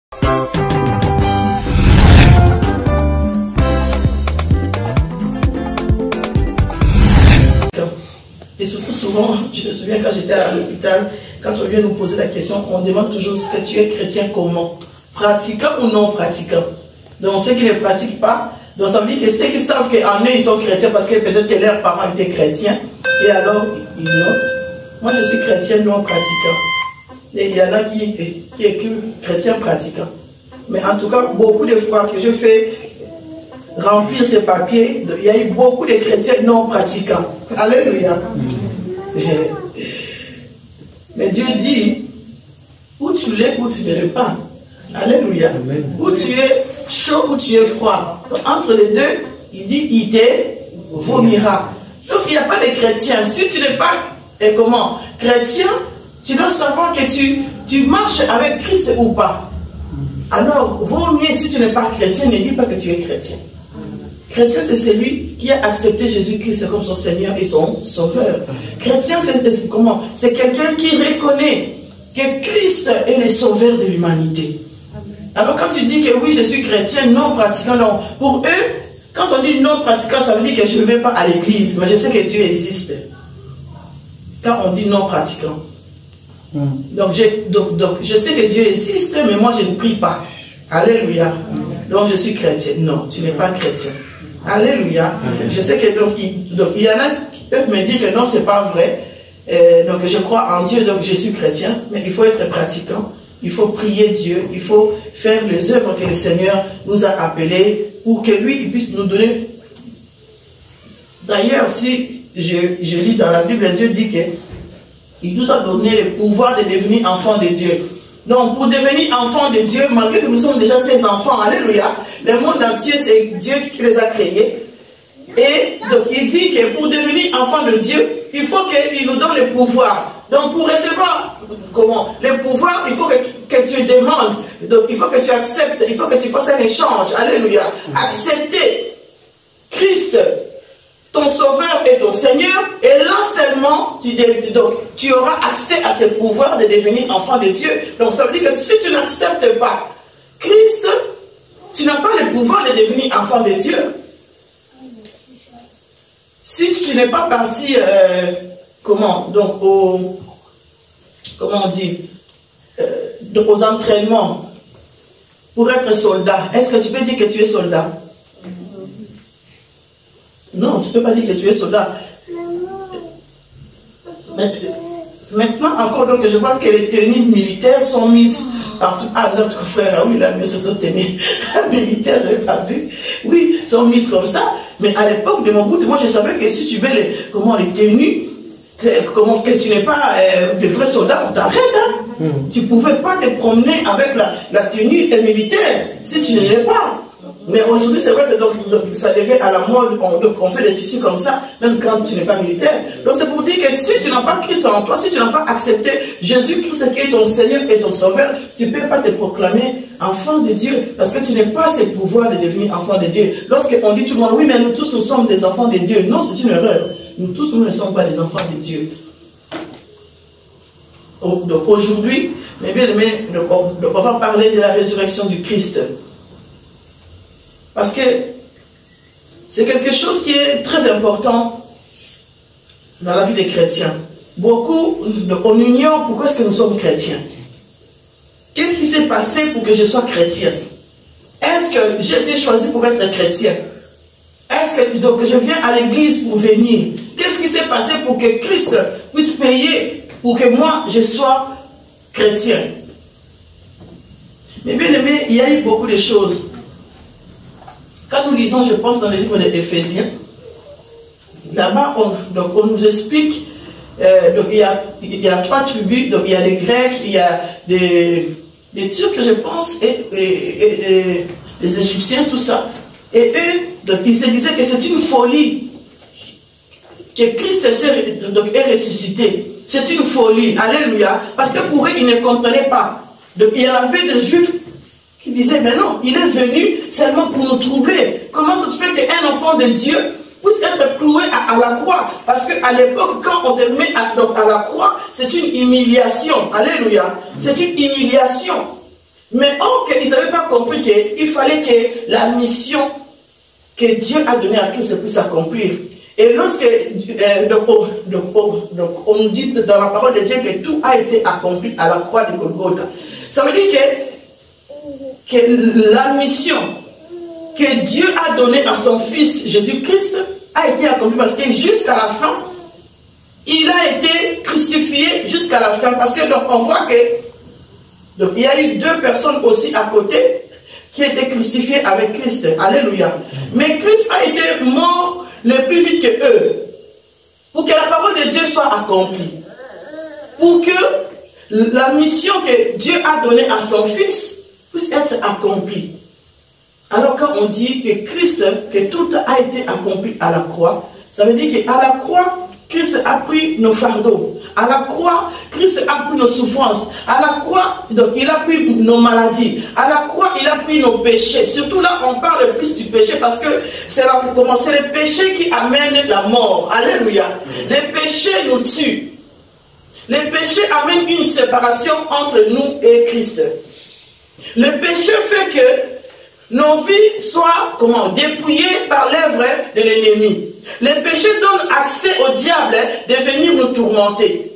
Et surtout souvent, je me souviens quand j'étais à l'hôpital, quand on vient nous poser la question, on demande toujours est-ce que tu es chrétien comment? Pratiquant ou non pratiquant? Donc ceux qui ne pratiquent pas, donc ça veut dire que ceux qui savent qu'en eux ils sont chrétiens parce que peut-être que leurs parents étaient chrétiens, et alors ils notent, moi je suis chrétien non pratiquant. Et il y en a qui écrivent chrétien pratiquant. Mais en tout cas, beaucoup de fois que je fais remplir ces papiers, il y a eu beaucoup de chrétiens non pratiquants. Alléluia. Mais Dieu dit, où tu l'es, où tu ne l'es pas. Alléluia. Où tu es chaud, où tu es froid. Donc, entre les deux, il dit, il te vomira. Donc il n'y a pas de chrétien. Si tu n'es pas chrétien, tu dois savoir que tu marches avec Christ ou pas. Alors, vaut mieux si tu n'es pas chrétien, ne dis pas que tu es chrétien. Chrétien, c'est celui qui a accepté Jésus-Christ comme son Seigneur et son Sauveur. Chrétien, c'est comment? C'est quelqu'un qui reconnaît que Christ est le Sauveur de l'humanité. Alors quand tu dis que oui, je suis chrétien, non pratiquant, non. Pour eux, quand on dit non pratiquant, ça veut dire que je ne vais pas à l'église, mais je sais que Dieu existe. Quand on dit non pratiquant. Donc je sais que Dieu existe, mais moi je ne prie pas. Alléluia. Donc je suis chrétien. Non, tu n'es pas chrétien. Alléluia. Je sais que donc il y en a qui peuvent me dire que non, c'est pas vrai. Donc je crois en Dieu, donc je suis chrétien. Mais il faut être pratiquant. Il faut prier Dieu. Il faut faire les œuvres que le Seigneur nous a appelées pour que lui il puisse nous donner. D'ailleurs, si je lis dans la Bible, Dieu dit que il nous a donné le pouvoir de devenir enfants de Dieu. Donc, pour devenir enfants de Dieu, malgré que nous sommes déjà ses enfants, alléluia, le monde entier, c'est Dieu qui les a créés. Et donc, il dit que pour devenir enfant de Dieu, il faut qu'il nous donne le pouvoir. Donc, pour recevoir le pouvoir, il faut que tu demandes. Donc, il faut que tu acceptes, il faut que tu fasses un échange. Alléluia. Accepter Christ, ton Sauveur et ton Seigneur, et là seulement, tu auras accès à ce pouvoir de devenir enfant de Dieu. Donc ça veut dire que si tu n'acceptes pas Christ, tu n'as pas le pouvoir de devenir enfant de Dieu. Si tu n'es pas parti, aux entraînements pour être soldat, est-ce que tu peux dire que tu es soldat? Non, tu ne peux pas dire que tu es soldat. Maintenant encore, donc, je vois que les tenues militaires sont mises partout. Ah, notre frère, oui, il a mis sur tenues militaires, je n'avais pas vu. Oui, sont mises comme ça. Mais à l'époque de mon goût, moi je savais que si tu veux les tenues, que tu n'es pas de vrai soldat, on t'arrête. Hein? Tu ne pouvais pas te promener avec la tenue militaire si tu ne l'es pas. Mais aujourd'hui, c'est vrai que donc, ça devient à la mode, on fait des tissus comme ça, même quand tu n'es pas militaire. Donc c'est pour dire que si tu n'as pas Christ en toi, si tu n'as pas accepté Jésus-Christ qui est ton Seigneur et ton Sauveur, tu ne peux pas te proclamer enfant de Dieu, parce que tu n'as pas ce pouvoir de devenir enfant de Dieu. Lorsqu'on dit tout le monde, oui, mais nous tous, nous sommes des enfants de Dieu. Non, c'est une erreur. Nous tous, nous ne sommes pas des enfants de Dieu. Donc aujourd'hui, mes bien-aimés, on va parler de la résurrection du Christ. Parce que c'est quelque chose qui est très important dans la vie des chrétiens. Beaucoup, on ignore pourquoi est-ce que nous sommes chrétiens. Qu'est-ce qui s'est passé pour que je sois chrétien? Est-ce que j'ai été choisi pour être chrétien? Est-ce que donc, je viens à l'église pour venir? Qu'est-ce qui s'est passé pour que Christ puisse payer pour que moi je sois chrétien? Mais bien aimé, il y a eu beaucoup de choses. Quand nous lisons, je pense, dans le livre d'Éphésiens, là-bas, on nous explique, donc il y a 3 tribus, donc il y a des Grecs, il y a des Turcs, je pense, et les Égyptiens, tout ça. Et eux, donc, ils se disaient que c'est une folie que Christ est ressuscité. C'est une folie, alléluia, parce que pour eux, ils ne comprenaient pas. Donc il y avait des Juifs qui disaient, mais non, il est venu seulement pour nous troubler. Comment ça se fait qu'un enfant de Dieu puisse être cloué à la croix? Parce qu'à l'époque, quand on te met à la croix, c'est une humiliation. Alléluia. C'est une humiliation. Mais or qu'ils n'avaient pas compris qu'il fallait que la mission que Dieu a donnée à Christ puisse s'accomplir. Et lorsque on nous dit dans la parole de Dieu que tout a été accompli à la croix de Golgotha, ça veut dire que la mission que Dieu a donnée à son Fils Jésus-Christ a été accomplie, parce que jusqu'à la fin, il a été crucifié jusqu'à la fin. Parce que donc on voit que il y a eu 2 personnes aussi à côté qui étaient crucifiées avec Christ. Alléluia. Mais Christ a été mort le plus vite que eux, pour que la parole de Dieu soit accomplie, pour que la mission que Dieu a donnée à son Fils puisse être accomplie. Alors quand on dit que Christ, que tout a été accompli à la croix, ça veut dire qu'à la croix, Christ a pris nos fardeaux. À la croix, Christ a pris nos souffrances. À la croix, donc, il a pris nos maladies. À la croix, il a pris nos péchés. Surtout là, on parle plus du péché parce que c'est là pour commencer. Les péchés qui amènent la mort. Alléluia. Les péchés nous tuent. Les péchés amènent une séparation entre nous et Christ. Le péché fait que nos vies soient dépouillées par l'œuvre de l'ennemi. Les péchés donnent accès au diable de venir nous tourmenter.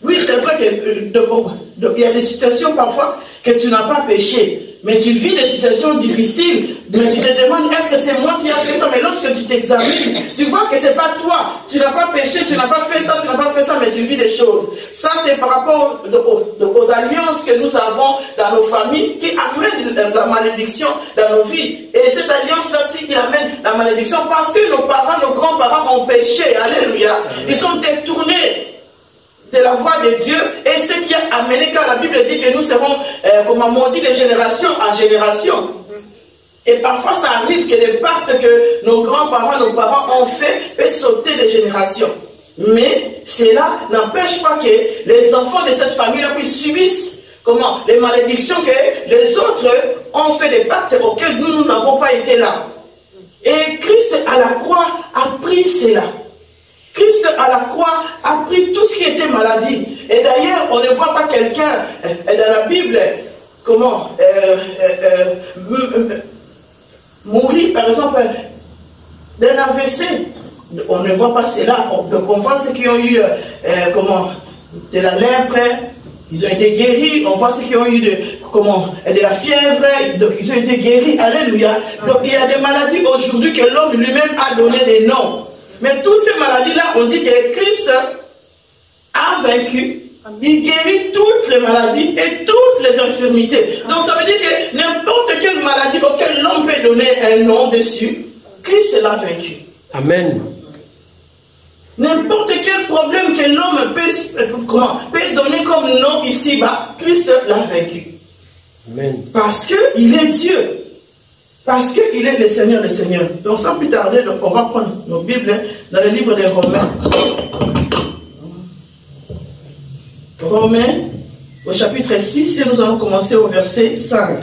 Oui, c'est vrai qu'il y a des situations parfois que tu n'as pas péché, mais tu vis des situations difficiles, mais tu te demandes, est-ce que c'est moi qui ai fait ça? Mais lorsque tu t'examines, tu vois que c'est pas toi. Tu n'as pas péché, tu n'as pas fait ça, tu n'as pas fait ça, mais tu vis des choses. Ça, c'est par rapport aux alliances que nous avons dans nos familles qui amènent la malédiction dans nos vies. Et cette alliance-là, il amène la malédiction parce que nos parents, nos grands-parents ont péché. Alléluia. Ils sont détournés de la voix de Dieu, et ce qui a amené, quand la Bible dit que nous serons maudits de génération en génération. Et parfois ça arrive que les pactes que nos grands-parents, nos parents ont fait peut sauter de génération. Mais cela n'empêche pas que les enfants de cette famille-là subissent les malédictions que les autres ont fait, des pactes auxquels nous n'avons pas été là. Et Christ à la croix a pris cela. Christ à la croix a pris tout ce qui était maladie. Et d'ailleurs, on ne voit pas quelqu'un dans la Bible, mourir, par exemple, d'un AVC. On ne voit pas cela. On voit ceux qui ont eu, de la lèpre, ils ont été guéris. On voit ceux qui ont eu de la fièvre, donc ils ont été guéris. Alléluia. Donc il y a des maladies aujourd'hui que l'homme lui-même a donné des noms. Mais toutes ces maladies-là, on dit que Christ a vaincu. Il guérit toutes les maladies et toutes les infirmités. Donc ça veut dire que n'importe quelle maladie auquel l'homme peut donner un nom dessus, Christ l'a vaincu. Amen. N'importe quel problème que l'homme peut donner comme nom ici-bas, Christ l'a vaincu. Amen. Parce qu'il est Dieu. Parce qu'il est le Seigneur des Seigneurs. Donc sans plus tarder, on va prendre nos Bibles dans le livre des Romains. Romains, au chapitre 6, et nous allons commencer au verset 5.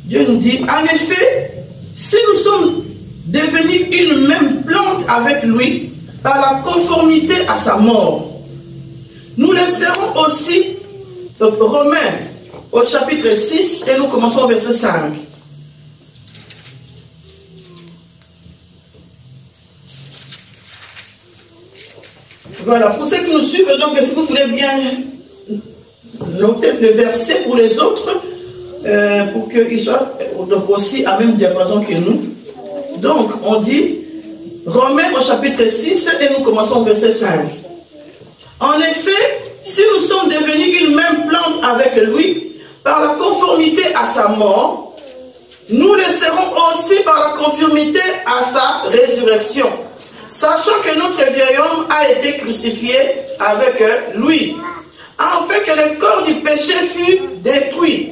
Dieu nous dit, en effet, si nous sommes devenus une même plante avec lui, par la conformité à sa mort, nous le serons aussi. Donc Romains, au chapitre 6, et nous commençons au verset 5. Voilà, pour ceux qui nous suivent, donc si vous voulez bien noter le verset pour les autres, pour qu'ils soient donc aussi à même diapason que nous. Donc, on dit, Romains au chapitre 6, et nous commençons au verset 5. En effet, si nous sommes devenus une même plante avec lui, par la conformité à sa mort, nous le serons aussi par la conformité à sa résurrection, sachant que notre vieil homme a été crucifié avec lui, afin que le corps du péché fût détruit,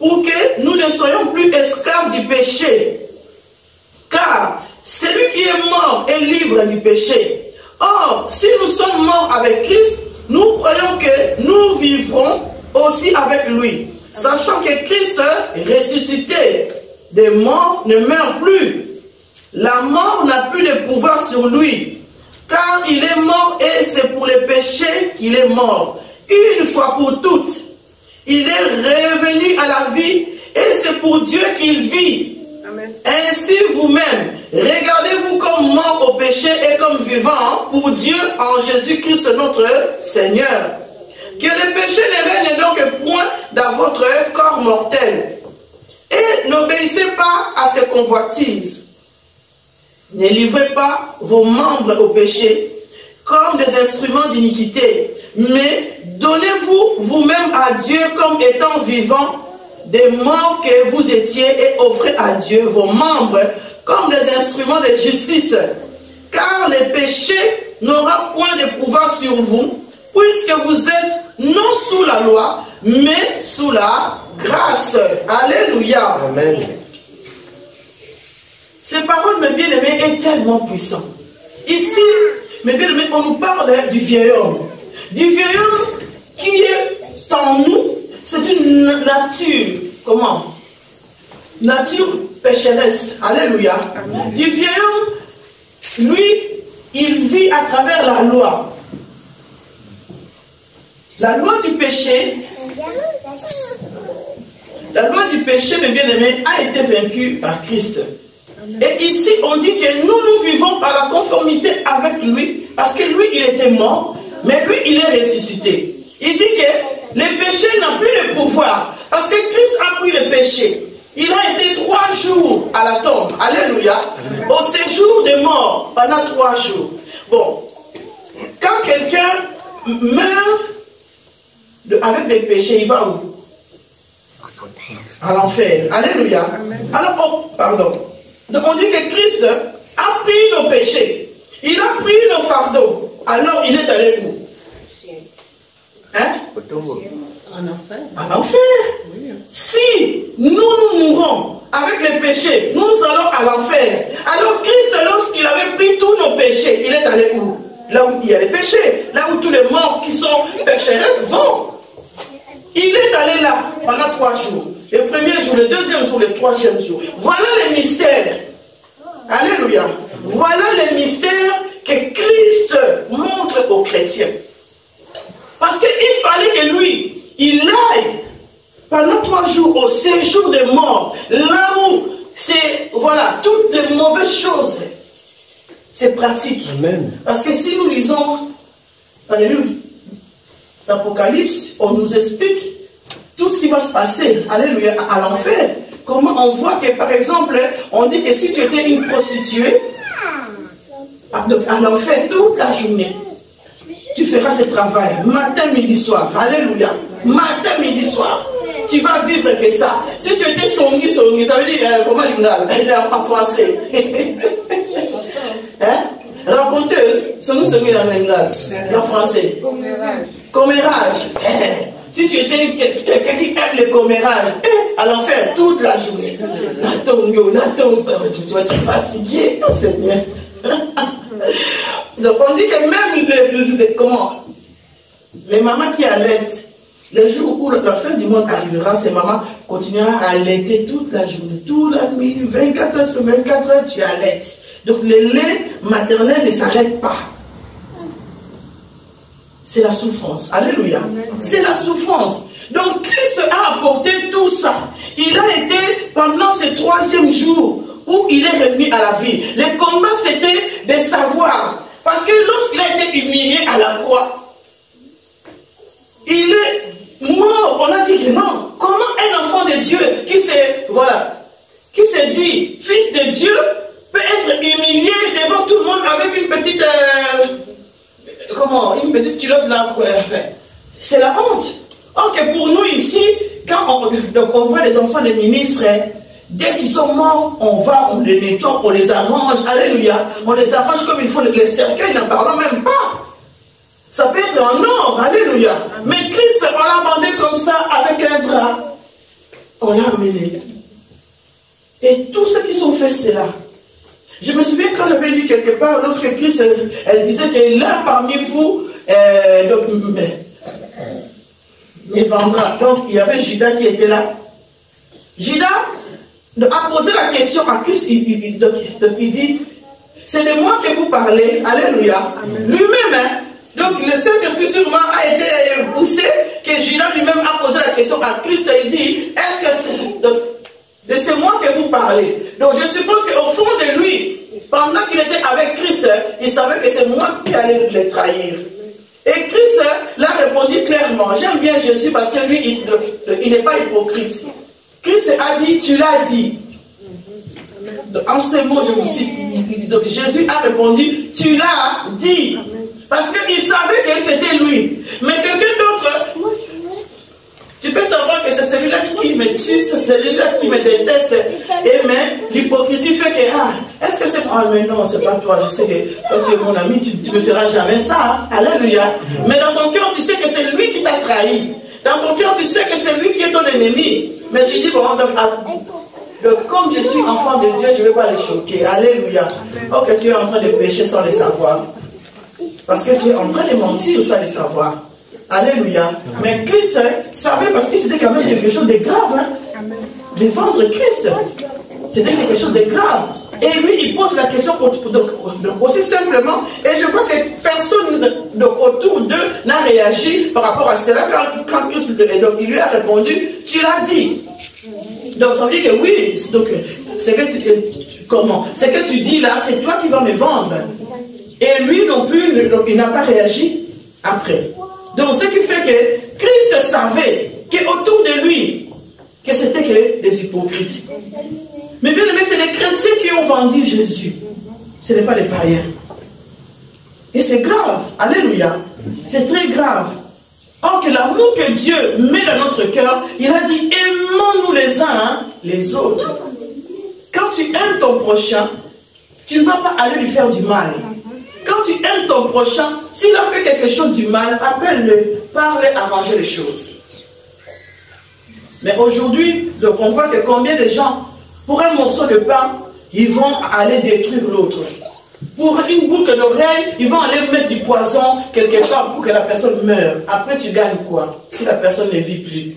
pour que nous ne soyons plus esclaves du péché. Car celui qui est mort est libre du péché. Or, si nous sommes morts avec Christ, nous croyons que nous vivrons aussi avec lui, sachant que Christ, ressuscité des morts, ne meurt plus. La mort n'a plus de pouvoir sur lui, car il est mort et c'est pour les péchés qu'il est mort. une fois pour toutes. Il est revenu à la vie et c'est pour Dieu qu'il vit. Amen. Ainsi vous-même, regardez-vous comme mort au péché et comme vivant pour Dieu en Jésus-Christ notre Seigneur. Que le péché ne règne donc point dans votre corps mortel. Et n'obéissez pas à ses convoitises. Ne livrez pas vos membres au péché comme des instruments d'iniquité, mais donnez-vous vous-même à Dieu comme étant vivants des morts que vous étiez et offrez à Dieu vos membres comme des instruments de justice. Car le péché n'aura point de pouvoir sur vous, puisque vous êtes non sous la loi, mais sous la grâce. Alléluia. Amen. Ces paroles, mes bien-aimés, est tellement puissant. Ici, mes bien-aimés, on nous parle du vieil homme. Du vieil homme qui est en nous. C'est une nature, comment? Nature pécheresse. Alléluia. Amen. Du vieil homme, lui, il vit à travers la loi. La loi du péché, mes bien-aimés, a été vaincue par Christ. Et ici, on dit que nous vivons par la conformité avec lui, parce que lui, il était mort, mais lui, il est ressuscité. Il dit que le péché n'a plus le pouvoir, parce que Christ a pris le péché. Il a été 3 jours à la tombe, alléluia, au séjour des morts, pendant 3 jours. Bon, quand quelqu'un meurt avec des péchés, il va où? À l'enfer, alléluia. Alors, pardon. Donc on dit que Christ a pris nos péchés. Il a pris nos fardeaux. Alors il est allé où? Hein? En enfer. En enfer. Oui. Si nous mourons avec les péchés, nous allons à l'enfer. Alors Christ, lorsqu'il avait pris tous nos péchés, il est allé où? Là où il y a les péchés. Là où tous les morts qui sont pécheresses vont. Il est allé là pendant 3 jours. Le premier jour, le deuxième jour, le troisième jour. Voilà les mystères. Alléluia. Voilà les mystères que Christ montre aux chrétiens. Parce qu'il fallait que lui, il aille pendant 3 jours au séjour des morts. Là où c'est, voilà, toutes les mauvaises choses. C'est pratique. Amen. Parce que si nous lisons dans les livres d'Apocalypse, on nous explique tout ce qui va se passer, alléluia, à l'enfer. Comment on voit que, par exemple, on dit que si tu étais une prostituée, à l'enfer toute la journée, tu feras ce travail, matin, midi, soir, alléluia, matin, midi, soir. Tu vas vivre que ça. Si tu étais songi, ça veut dire, comment il est en français. Hein? Raconteuse, songi en français. Commérage. Si tu étais quelqu'un qui aime le commérage, à l'enfer toute la journée. Tu vas te fatiguer, Seigneur. Donc on dit que même les mamans qui allaitent, le jour où la fin du monde arrivera, ces mamans continueront à allaiter toute la journée, toute la nuit, 24 heures sur 24 heures, tu allaites. Donc le lait maternel ne s'arrête pas. C'est la souffrance. Alléluia. C'est la souffrance. Donc Christ a apporté tout ça. Il a été pendant ce 3e jour où il est revenu à la vie. Le combat, c'était de savoir. Parce que lorsqu'il a été humilié à la croix, il est mort. On a dit que non. Comment un enfant de Dieu qui se dit fils de Dieu peut être humilié devant tout le monde avec une petite... une petite culotte là, c'est la honte. Or que pour nous ici, quand on voit les enfants des ministres, dès qu'ils sont morts, on les nettoie, on les arrange, alléluia, on les arrange comme il faut, les cercueils, n'en parlons même pas. Ça peut être en or, alléluia. Mais Christ, on l'a bandé comme ça, avec un drap. On l'a amené. Et tous ceux qui sont faits, c'est là. Je me souviens quand j'avais lu quelque part, lorsque Christ, elle disait que là parmi vous, donc il y avait Judas qui était là. Judas a posé la question à Christ, il dit, c'est de moi que vous parlez, alléluia. Lui-même, Donc le Saint-Esprit sûrement a été poussé, que Judas lui-même a posé la question à Christ et il dit, est-ce que c'est moi que vous parlez? Donc je suppose qu'au fond de lui, pendant qu'il était avec Christ, il savait que c'est moi qui allais le trahir. Et Christ l'a répondu clairement. J'aime bien Jésus parce que lui, il n'est pas hypocrite. Christ a dit, tu l'as dit. En ces mots, je vous cite, donc Jésus a répondu, tu l'as dit. Parce qu'il savait que c'était lui. Mais quelqu'un d'autre, tu peux savoir que c'est celui-là qui me tue, c'est celui-là qui me déteste. Et mais l'hypocrisie fait que, est-ce que c'est moi? Mais non, c'est pas toi. Je sais que toi tu es mon ami, tu me feras jamais ça. Alléluia. Mais dans ton cœur, tu sais que c'est lui qui t'a trahi. Dans ton cœur, tu sais que c'est lui qui est ton ennemi. Mais tu dis, bon, donc comme je suis enfant de Dieu, je ne vais pas les choquer. Alléluia. Oh, que tu es en train de pécher sans le savoir. Parce que tu es en train de mentir sans le savoir. Alléluia. Mais Christ savait, parce que c'était quand même quelque chose de grave, hein, de vendre Christ. C'était quelque chose de grave. Et lui, il pose la question aussi simplement. Et je vois que personne autour d'eux n'a réagi par rapport à cela. Quand Christ il lui a répondu, tu l'as dit. Donc ça veut dire que oui, donc c'est que tu dis là, c'est toi qui vas me vendre. Et lui non plus, donc, il n'a pas réagi après. Donc ce qui fait que Christ savait qu'autour de lui, que c'était que des hypocrites. Mais bien aimé, c'est les chrétiens qui ont vendu Jésus. Ce n'est pas les païens. Et c'est grave. Alléluia. C'est très grave. Or que l'amour que Dieu met dans notre cœur, il a dit, aimons-nous les uns les autres. Quand tu aimes ton prochain, tu ne vas pas aller lui faire du mal. Quand tu aimes ton prochain, s'il a fait quelque chose du mal, appelle-le, parle, arranger les choses. Mais aujourd'hui, on voit que combien de gens, pour un morceau de pain, ils vont aller détruire l'autre. Pour une boucle d'oreille, ils vont aller mettre du poison quelque part pour que la personne meure. Après, tu gagnes quoi? Si la personne ne vit plus.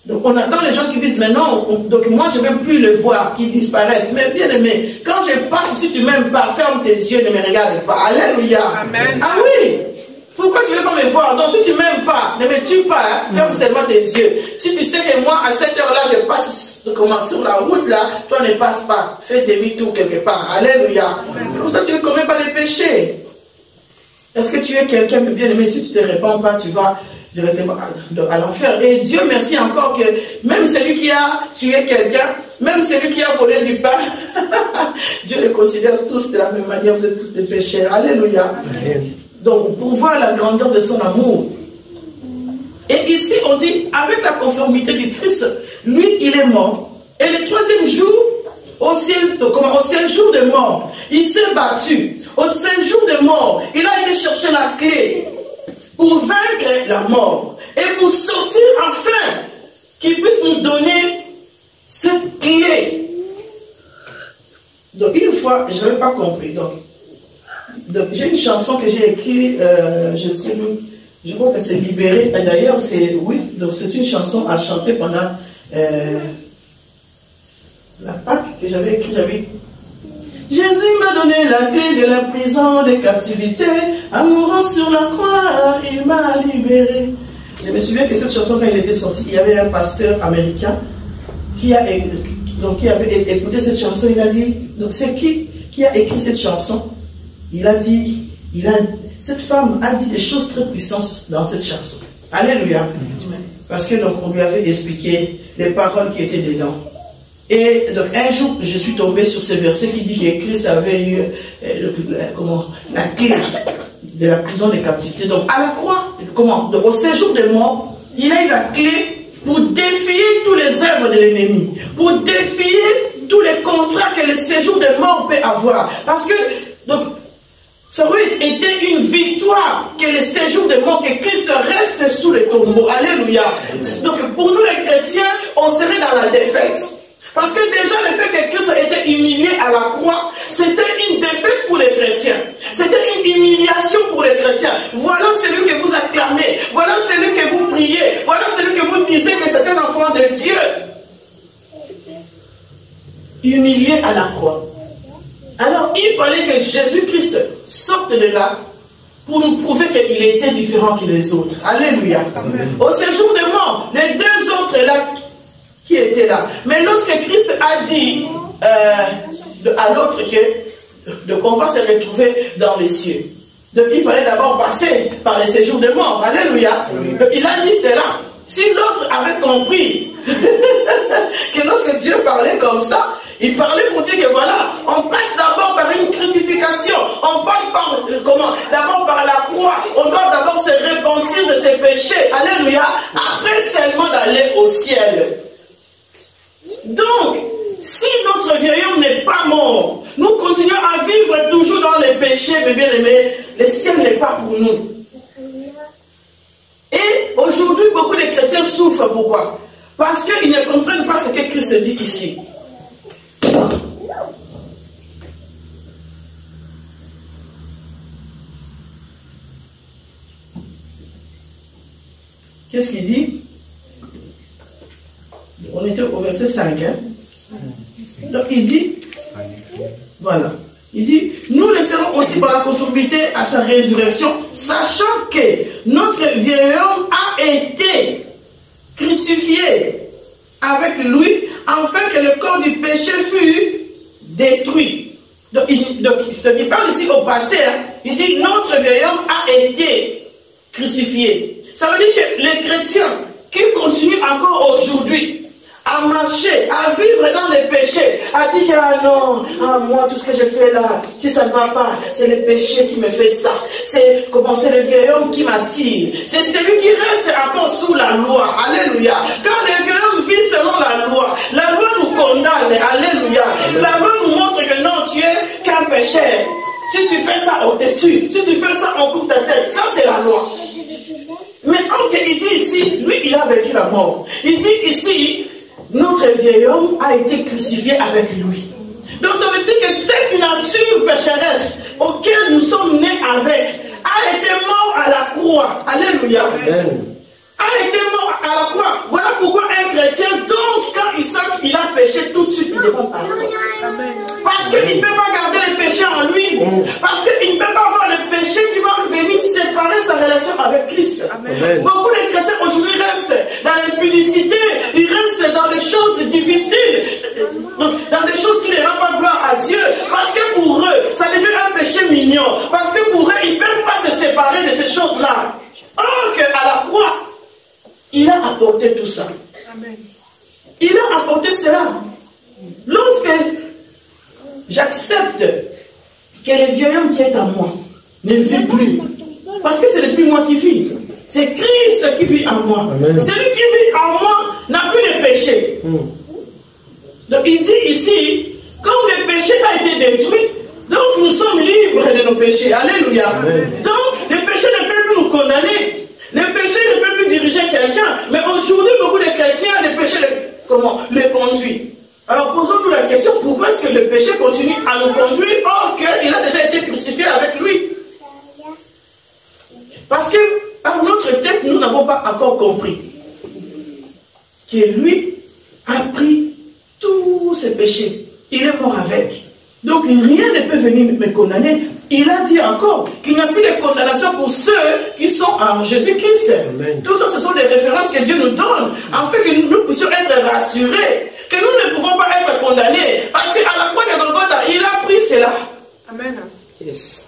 Donc, on attend les gens qui disent, mais non, donc moi, je ne veux plus le voir, qu'ils disparaissent. Mais bien aimé, quand je passe, si tu ne m'aimes pas, ferme tes yeux, ne me regarde pas. Alléluia. Amen. Ah oui. Pourquoi tu ne veux pas me voir? Donc, si tu ne m'aimes pas, ne me tue pas, ferme seulement tes yeux. Si tu sais que moi, à cette heure-là, je passe sur la route, là, toi ne passes pas. Fais demi-tour quelque part. Alléluia. Comme ça, tu ne commets pas les péchés. Est-ce que tu es quelqu'un de bien aimé? Si tu ne te réponds pas, tu vas directement à l'enfer. Et Dieu merci encore que même celui qui a tué quelqu'un, même celui qui a volé du pain, Dieu les considère tous de la même manière. Vous êtes tous des pécheurs. Alléluia. Donc, pour voir la grandeur de son amour. Et ici, on dit, avec la conformité du Christ, lui, il est mort. Et le troisième jour, au séjour de mort, il s'est battu. Au séjour de mort, il a été chercher la clé pour vaincre la mort. Et pour sortir enfin, qu'il puisse nous donner cette clé. Donc, une fois, je n'avais pas compris. Donc j'ai une chanson que j'ai écrite, je ne sais plus, je crois que c'est Libéré. D'ailleurs, c'est une chanson à chanter pendant la Pâque que j'avais écrite. Jésus m'a donné la clé de la prison des captivités. En mourant sur la croix, il m'a libéré. Je me souviens que cette chanson, quand elle était sortie, il y avait un pasteur américain qui avait écouté cette chanson. Il a dit, donc c'est qui a écrit cette chanson? Il a dit, cette femme a dit des choses très puissantes dans cette chanson. Alléluia. Parce que donc on lui avait expliqué les paroles qui étaient dedans. Et donc un jour, je suis tombé sur ce verset qui dit que Christ avait eu la clé de la prison des captivités. Donc à la croix, donc, au séjour de mort, il a eu la clé pour défier tous les œuvres de l'ennemi, pour défier tous les contrats que le séjour de mort peut avoir. Parce que donc ça aurait été une victoire que le séjour de mort, que Christ reste sous le tombeau. Alléluia. Donc pour nous les chrétiens, on serait dans la défaite. Parce que déjà le fait que Christ a été humilié à la croix, c'était une défaite pour les chrétiens. C'était une humiliation pour les chrétiens. Voilà celui que vous acclamez. Voilà celui que vous priez. Voilà celui que vous disiez que c'est un enfant de Dieu. Humilié à la croix. Alors il fallait que Jésus-Christ sorte de là pour nous prouver qu'il était différent que les autres. Alléluia. Amen. Au séjour des morts, les deux autres là qui étaient là. Mais lorsque Christ a dit à l'autre qu'on va se retrouver dans les cieux, donc il fallait d'abord passer par les séjours des morts. Alléluia. Donc, il a dit cela. Si l'autre avait compris que lorsque Dieu parlait comme ça, il parlait pour dire que voilà, on passe d'abord par une crucifixion, on passe par comment? D'abord par la croix, on doit d'abord se repentir de ses péchés, alléluia, après seulement d'aller au ciel. Donc, si notre vieil homme n'est pas mort, nous continuons à vivre toujours dans les péchés, mais bien aimés, le ciel n'est pas pour nous. Et aujourd'hui, beaucoup de chrétiens souffrent. Pourquoi? Parce qu'ils ne comprennent pas ce que Christ dit ici. Qu'est-ce qu'il dit? On était au verset 5. Hein? Donc il dit, voilà, il dit, nous le serons aussi par la conformité à sa résurrection, sachant que notre vieil homme a été crucifié avec lui, afin que le corps du péché fût détruit. Donc il parle ici au passé, hein, il dit, notre vieil homme a été crucifié. Ça veut dire que les chrétiens qui continuent encore aujourd'hui à marcher, à vivre dans les péchés, à dire que ah non, ah, moi tout ce que je fais là, si ça ne va pas, c'est le péché qui me fait ça, c'est le vieil homme qui m'attire, c'est celui qui reste encore sous la loi, alléluia. Quand le vieil homme vit selon la loi nous condamne, alléluia. La loi nous montre que non, tu es qu'un pécheur. Si tu fais ça, on te tue. Si tu fais ça, on coupe ta tête. Ça, c'est la loi. Mais quand il dit ici, lui, il a vécu la mort. Il dit ici, notre vieil homme a été crucifié avec lui. Donc ça veut dire que cette nature pécheresse auquel nous sommes nés avec a été mort à la croix. Alléluia. Amen. A été mort à la croix. Voilà pourquoi un chrétien, donc, quand il sent qu'il a péché, tout de suite, il demande pardon. Parce qu'il ne peut pas garder le péché en lui. Parce qu'il ne peut pas avoir le péché qui va venir séparer sa relation avec Christ. Amen. Beaucoup de chrétiens aujourd'hui restent dans l'impudicité, ils restent dans des choses difficiles, dans des choses qui ne rendent pas gloire à Dieu. Parce que pour eux, ça devient un péché mignon. Parce que pour eux, ils ne peuvent pas se séparer de ces choses-là. Or qu'à la croix, il a apporté tout ça. Amen. Il a apporté cela. Lorsque j'accepte que le vieil homme qui est en moi ne vit plus, parce que ce n'est plus moi qui vis, c'est Christ qui vit en moi. Amen. Celui qui vit en moi n'a plus de péché. Donc il dit ici, comme le péché a été détruit, donc nous sommes libres de nos péchés. Alléluia. Amen. Donc le péché ne peut plus nous condamner. Le péché ne peut plus diriger quelqu'un. Mais aujourd'hui, beaucoup de chrétiens, le péché les conduit. Alors posons-nous la question, pourquoi est-ce que le péché continue à nous conduire or qu'il a déjà été crucifié avec lui? Parce que par notre tête, nous n'avons pas encore compris que lui a pris tous ses péchés. Il est mort avec. Donc rien ne peut venir me condamner. Il a dit encore qu'il n'y a plus de condamnation pour ceux qui sont en Jésus-Christ. Tout ça, ce sont des références que Dieu nous donne, afin que nous puissions être rassurés, que nous ne pouvons pas être condamnés. Parce qu'à la croix de Golgotha, il a pris cela. Amen. Yes.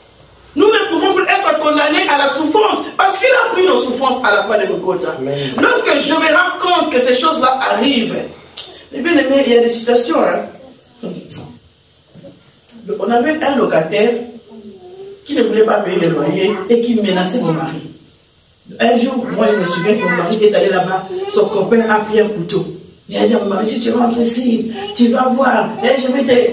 Nous ne pouvons plus être condamnés à la souffrance, parce qu'il a pris nos souffrances à la croix de Golgotha. Amen. Lorsque je me rends compte que ces choses-là arrivent, eh bien, il y a des situations. Hein. On avait un locataire qui ne voulait pas payer le loyer et qui menaçait mon mari. Un jour, moi je me souviens que mon mari est allé là-bas, son copain a pris un couteau. Il a dit à mon mari, si tu rentres ici, tu vas voir, et je vais te...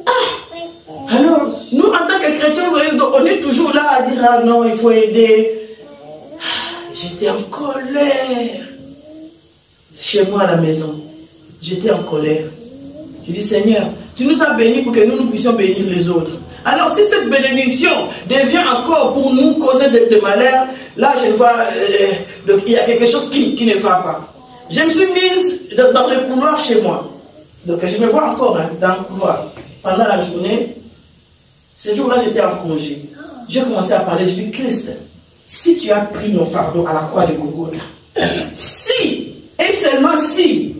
Ah! Alors, nous en tant que chrétiens, on est toujours là à dire, ah non, il faut aider. J'étais en colère. Chez moi à la maison, j'étais en colère. Je dis, Seigneur, tu nous as bénis pour que nous puissions bénir les autres. Alors si cette bénédiction devient encore pour nous causer de malheur, là je vois, il y a quelque chose qui ne va pas. Je me suis mise dans le couloir chez moi. Donc je me vois encore dans le couloir. Pendant la journée, ce jour-là j'étais en congé. j'ai commencé à parler, je dis, Christ, si tu as pris nos fardeaux à la croix de Golgotha, si, et seulement si,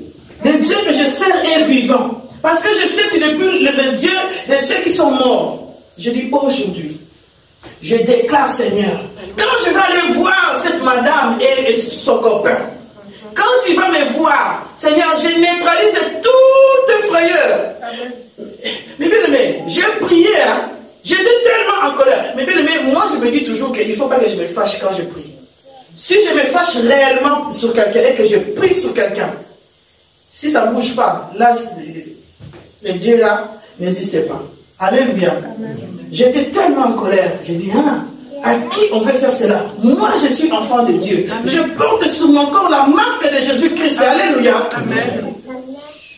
le Dieu que je sers est vivant, parce que je sais que tu n'es plus le Dieu de ceux qui sont morts, je dis aujourd'hui, je déclare, Seigneur, quand je vais aller voir cette madame et son copain, quand il va me voir, Seigneur, je neutralise toute frayeur. Mais bien aimé, j'ai prié, hein. J'étais tellement en colère. Mais bien aimé, moi je me dis toujours qu'il ne faut pas que je me fâche quand je prie. Si je me fâche réellement sur quelqu'un et que je prie sur quelqu'un, si ça ne bouge pas, là, le Dieu là n'existe pas. Alléluia. J'étais tellement en colère. J'ai dit, hein, à qui on veut faire cela? Moi, je suis enfant de Dieu. Amen. Je porte sur mon corps la marque de Jésus-Christ. Alléluia. Amen.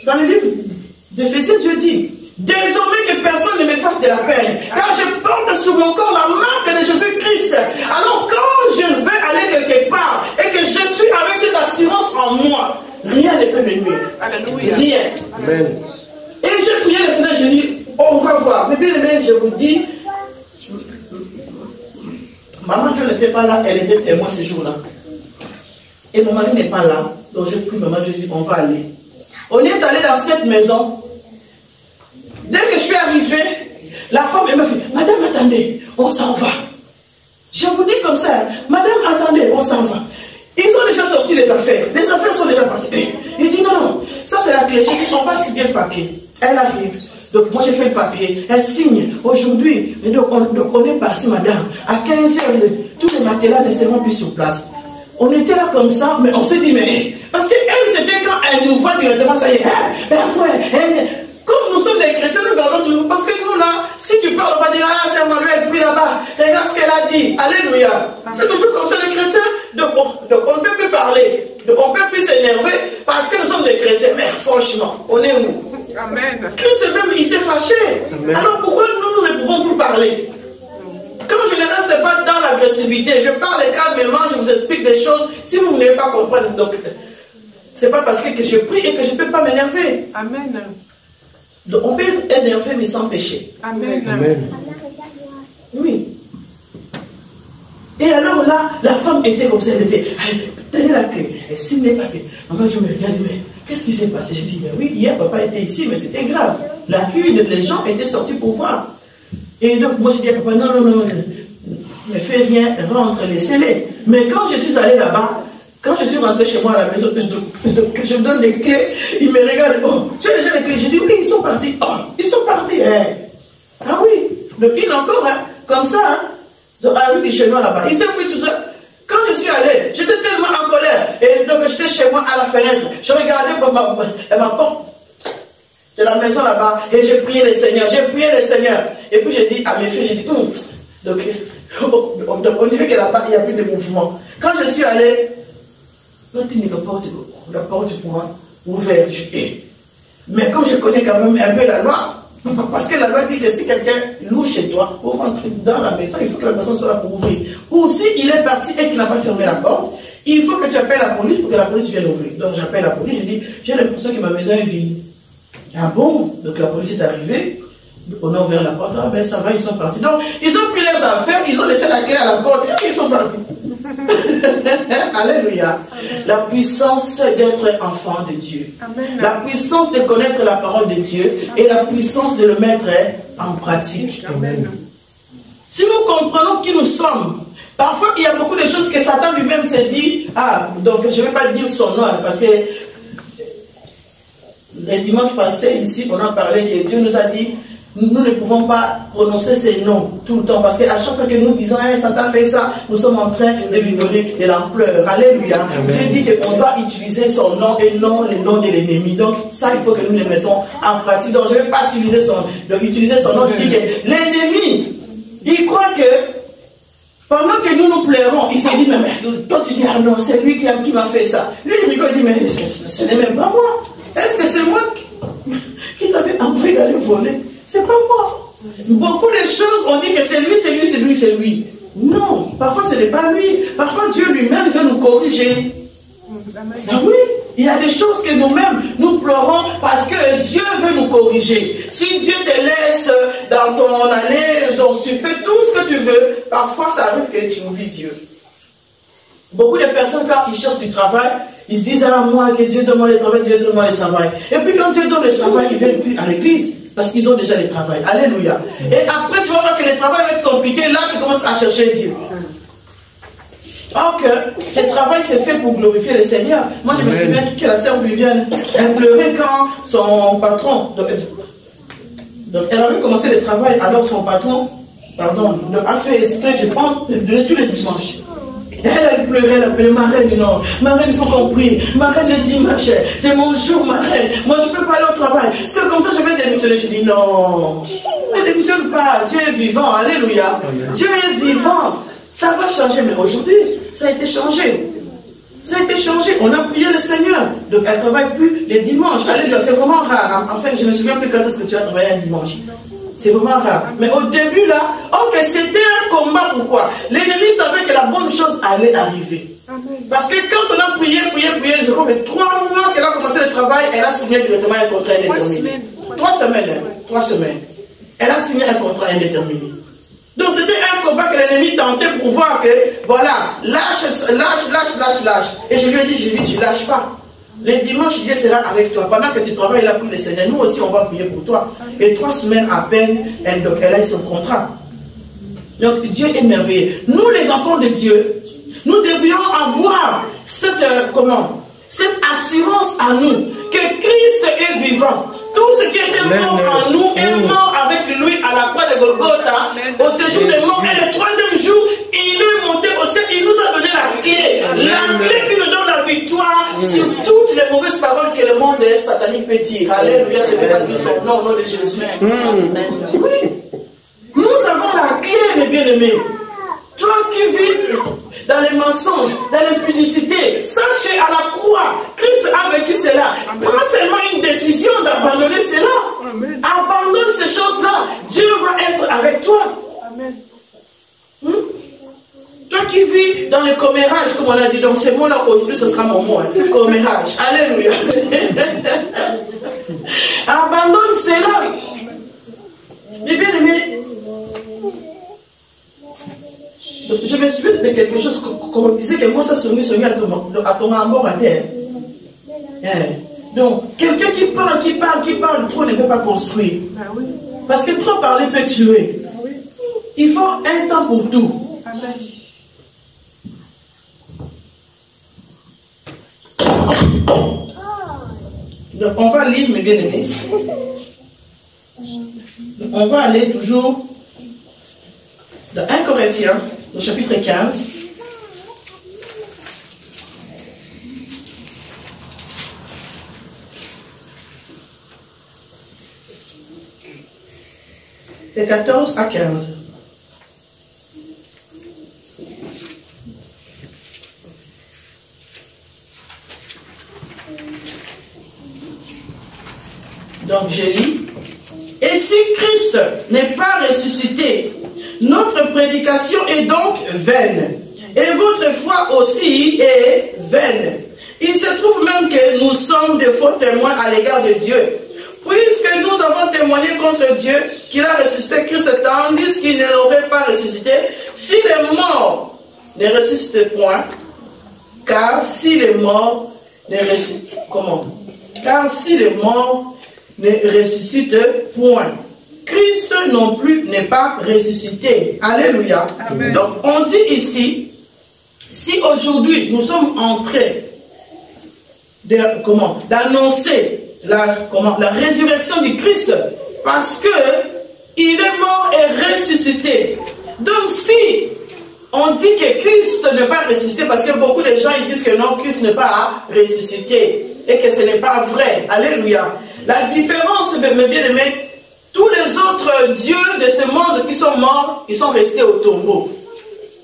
Dans le livre d'Éphésiens, Dieu dit, désormais que personne ne me fasse de la peine, car je porte sur mon corps la marque de Jésus-Christ. Alors quand je vais aller quelque part et que je suis avec cette assurance en moi, rien ne peut me nuire. Alléluia. Rien. Amen. Et j'ai prié le Seigneur, je dis, on va voir. Mais bien aimé, je vous dis, maman Dieu n'était pas là, elle était témoin ce jour-là. Et mon mari n'est pas là. Donc j'ai pris maman, je dis, on va aller. On est allé dans cette maison. Dès que je suis arrivé, la femme, elle m'a fait, madame, attendez, on s'en va. Je vous dis comme ça, madame, attendez, on s'en va. Ils ont déjà sorti les affaires. Les affaires sont déjà parties. Il dit, non, ça c'est la clé. Je dis, on va signer le papier. Elle arrive. Donc moi j'ai fait le papier. Elle signe. Aujourd'hui, donc on est parti, madame. À 15h, tous les matelas ne seront plus sur place. On était là comme ça, mais on s'est dit, mais... Parce qu'elle, c'était quand elle nous voit directement, ça y est, comme nous sommes des chrétiens, nous gardons toujours. Parce que nous là, si tu parles, on va dire, ah, c'est Manuel, puis là-bas, regarde ce qu'elle a dit. Alléluia. C'est toujours comme ça, les chrétiens. Donc on ne peut plus parler. Donc on ne peut plus s'énerver parce que nous sommes des chrétiens. Mais franchement, on est où? Amen. Christ même, il s'est fâché. Amen. Alors pourquoi nous ne pouvons plus parler? Quand je ne reste pas dans l'agressivité, je parle calmement, je vous explique des choses. Si vous ne voulez pas comprendre, donc c'est pas parce que je prie et que je ne peux pas m'énerver. Amen. Donc on peut être énervé mais sans péché. Amen. Amen. Oui. Et alors là, la femme était comme ça, elle était, tenez la clé, elle signe les papiers. Maman, je me regarde, mais qu'est-ce qui s'est passé? Je dis, mais oui, hier papa était ici, mais c'était grave. La queue, les gens étaient sortis pour voir. Et donc moi je dis à papa, non, ne fais rien, rentre, laissez-les. Mais quand je suis allé là-bas, quand je suis rentré chez moi à la maison, je donne les clés, il me regarde, oh, tu as déjà les clés? Je dis, oui, ils sont partis. Oh, ils sont partis, hein. Ah oui, depuis encore, hein, comme ça, hein. Donc, à lui, chez moi là-bas, il s'est fait tout ça. Quand je suis allé, j'étais tellement en colère. Et donc, j'étais chez moi à la fenêtre. Je regardais pour ma porte de la maison là-bas. Et j'ai prié le Seigneur. Et puis, j'ai dit à mes filles, j'ai dit, donc, on dirait que là-bas, il n'y a plus de mouvement. Quand je suis allé, la porte pour moi ouverte. Mais comme je connais quand même un peu la loi, parce que la loi dit que si quelqu'un loue chez toi, pour rentrer dans la maison, il faut que la personne soit là pour ouvrir. Ou si il est parti et qu'il n'a pas fermé la porte, il faut que tu appelles la police pour que la police vienne ouvrir. Donc j'appelle la police, je dis, j'ai l'impression que ma maison est vide. Ah bon? Donc la police est arrivée, on a ouvert la porte, ah ben ça va, ils sont partis. Donc ils ont pris leurs affaires, ils ont laissé la clé à la porte et ils sont partis. Alléluia. La puissance d'être enfant de Dieu. Amen. La puissance de connaître la parole de Dieu et la puissance de le mettre en pratique. Amen. Si nous comprenons qui nous sommes, parfois il y a beaucoup de choses que Satan lui-même s'est dit, ah, donc je ne vais pas dire son nom parce que le dimanche passé ici on a parlé que Dieu nous a dit, nous ne pouvons pas prononcer ces noms tout le temps parce qu'à chaque fois que nous disons hey, Satan fait ça, nous sommes en train de lui donner de l'ampleur. Alléluia. Dieu dit qu'on doit utiliser son nom et non le nom de l'ennemi. Donc ça, il faut que nous le mettons en pratique. Donc je ne vais pas utiliser son nom. Je dis que l'ennemi, il croit que pendant que nous pleurons, il s'est dit, mais toi tu dis, ah non, c'est lui qui m'a fait ça. Lui il rigole, il dit, mais ce n'est même pas moi. Est-ce que c'est moi qui t'avais envoyé d'aller voler? C'est pas moi. Beaucoup de choses, on dit que c'est lui. Non, parfois ce n'est pas lui. Parfois Dieu lui-même veut nous corriger. Ah oui. Il y a des choses que nous-mêmes, nous pleurons parce que Dieu veut nous corriger. Si Dieu te laisse dans ton allée, donc tu fais tout ce que tu veux, parfois ça arrive que tu oublies Dieu. Beaucoup de personnes, quand ils cherchent du travail, ils se disent, ah moi, que Dieu donne-moi le travail, Dieu donne-moi le travail. Et puis quand Dieu donne le travail, ils ne viennent plus à l'église. Parce qu'ils ont déjà le travail. Alléluia. Et après, tu vas voir que le travail va être compliqué. Là, tu commences à chercher Dieu. Or que ce travail s'est fait pour glorifier le Seigneur. Moi, je me souviens que la sœur Viviane, elle pleurait quand son patron... Donc elle avait commencé le travail, alors son patron, a fait exprès, je pense, de donner tous les dimanches. Elle pleurait, elle appelait ma reine, non. Ma reine, il faut qu'on prie. Ma reine, le dimanche, c'est mon jour, ma reine. Moi, je ne peux pas aller au travail. C'est comme ça que je vais démissionner. Je dis non. Ne démissionne pas. Dieu est vivant. Alléluia. Dieu est vivant. Ça va changer. Mais aujourd'hui, ça a été changé. Ça a été changé. On a prié le Seigneur. Donc, elle ne travaille plus les dimanches. Alléluia. C'est vraiment rare. Enfin, je ne me souviens plus quand est-ce que tu as travaillé un dimanche. C'est vraiment rare. Mais au début, là, ok, c'était un combat. Pourquoi? L'ennemi savait que la bonne chose allait arriver. Parce que quand on a prié, je crois que 3 mois qu'elle a commencé le travail, elle a signé directement un contrat indéterminé. 3 semaines. Elle a signé un contrat indéterminé. Donc c'était un combat que l'ennemi tentait pour voir que, voilà, lâche. Et je lui ai dit, tu lâches pas. Les dimanches, Dieu sera avec toi. Pendant que tu travailles là pour le Seigneur, nous aussi, on va prier pour toi. Et 3 semaines à peine, elle a eu son contrat. Donc, Dieu est merveilleux. Nous, les enfants de Dieu, nous devions avoir cette assurance à nous que Christ est vivant. Tout ce qui était mort en nous est mort avec lui à la croix de Golgotha. Au séjour des morts, et le 3e jour, il est monté au ciel. Il nous a donné la clé. La clé qui nous donne la victoire sur toutes les mauvaises paroles que le monde satanique peut dire. Alléluia, je vais pas dire son nom au nom de Jésus. Oui. Nous avons la clé, mes bien-aimés. Toi qui vis dans les mensonges, dans l'impudicité, sache qu'à la croix, Christ a vécu cela. Prends seulement une décision d'abandonner cela. Amen. Abandonne ces choses-là. Dieu va être avec toi. Amen. Toi qui vis dans le commérage, comme on a dit, donc ce mot-là aujourd'hui, ce sera mon mot. Le commérage. Alléluia. Abandonne cela. Mais bien aimé, je me souviens de quelque chose qu'on disait que moi ça sonne à ton amour à terre. Donc, quelqu'un qui parle, trop ne peut pas construire. Parce que trop parler peut tuer. Il faut un temps pour tout. Donc, on va lire, mes bien-aimés. On va aller toujours dans 1 Corinthiens, au chapitre 15. De 14 à 15. Donc je lis. Et si Christ n'est pas ressuscité, notre prédication est donc vaine. Et votre foi aussi est vaine. Il se trouve même que nous sommes de faux témoins à l'égard de Dieu. Puisque nous avons témoigné contre Dieu qu'il a ressuscité Christ tandis qu'il ne l'aurait pas ressuscité, si les morts ne ressuscitent point, car si les morts ne ressuscitent, Car si les morts ne ressuscitent point, Christ non plus n'est pas ressuscité. Alléluia. Amen. Donc on dit ici, si aujourd'hui nous sommes en train d'annoncer la résurrection du Christ, parce que il est mort et ressuscité. Donc si on dit que Christ n'est pas ressuscité, parce que beaucoup de gens ils disent que non, Christ n'est pas ressuscité et que ce n'est pas vrai. Alléluia. La différence, mes bien-aimés, tous les autres dieux de ce monde qui sont morts, ils sont restés au tombeau.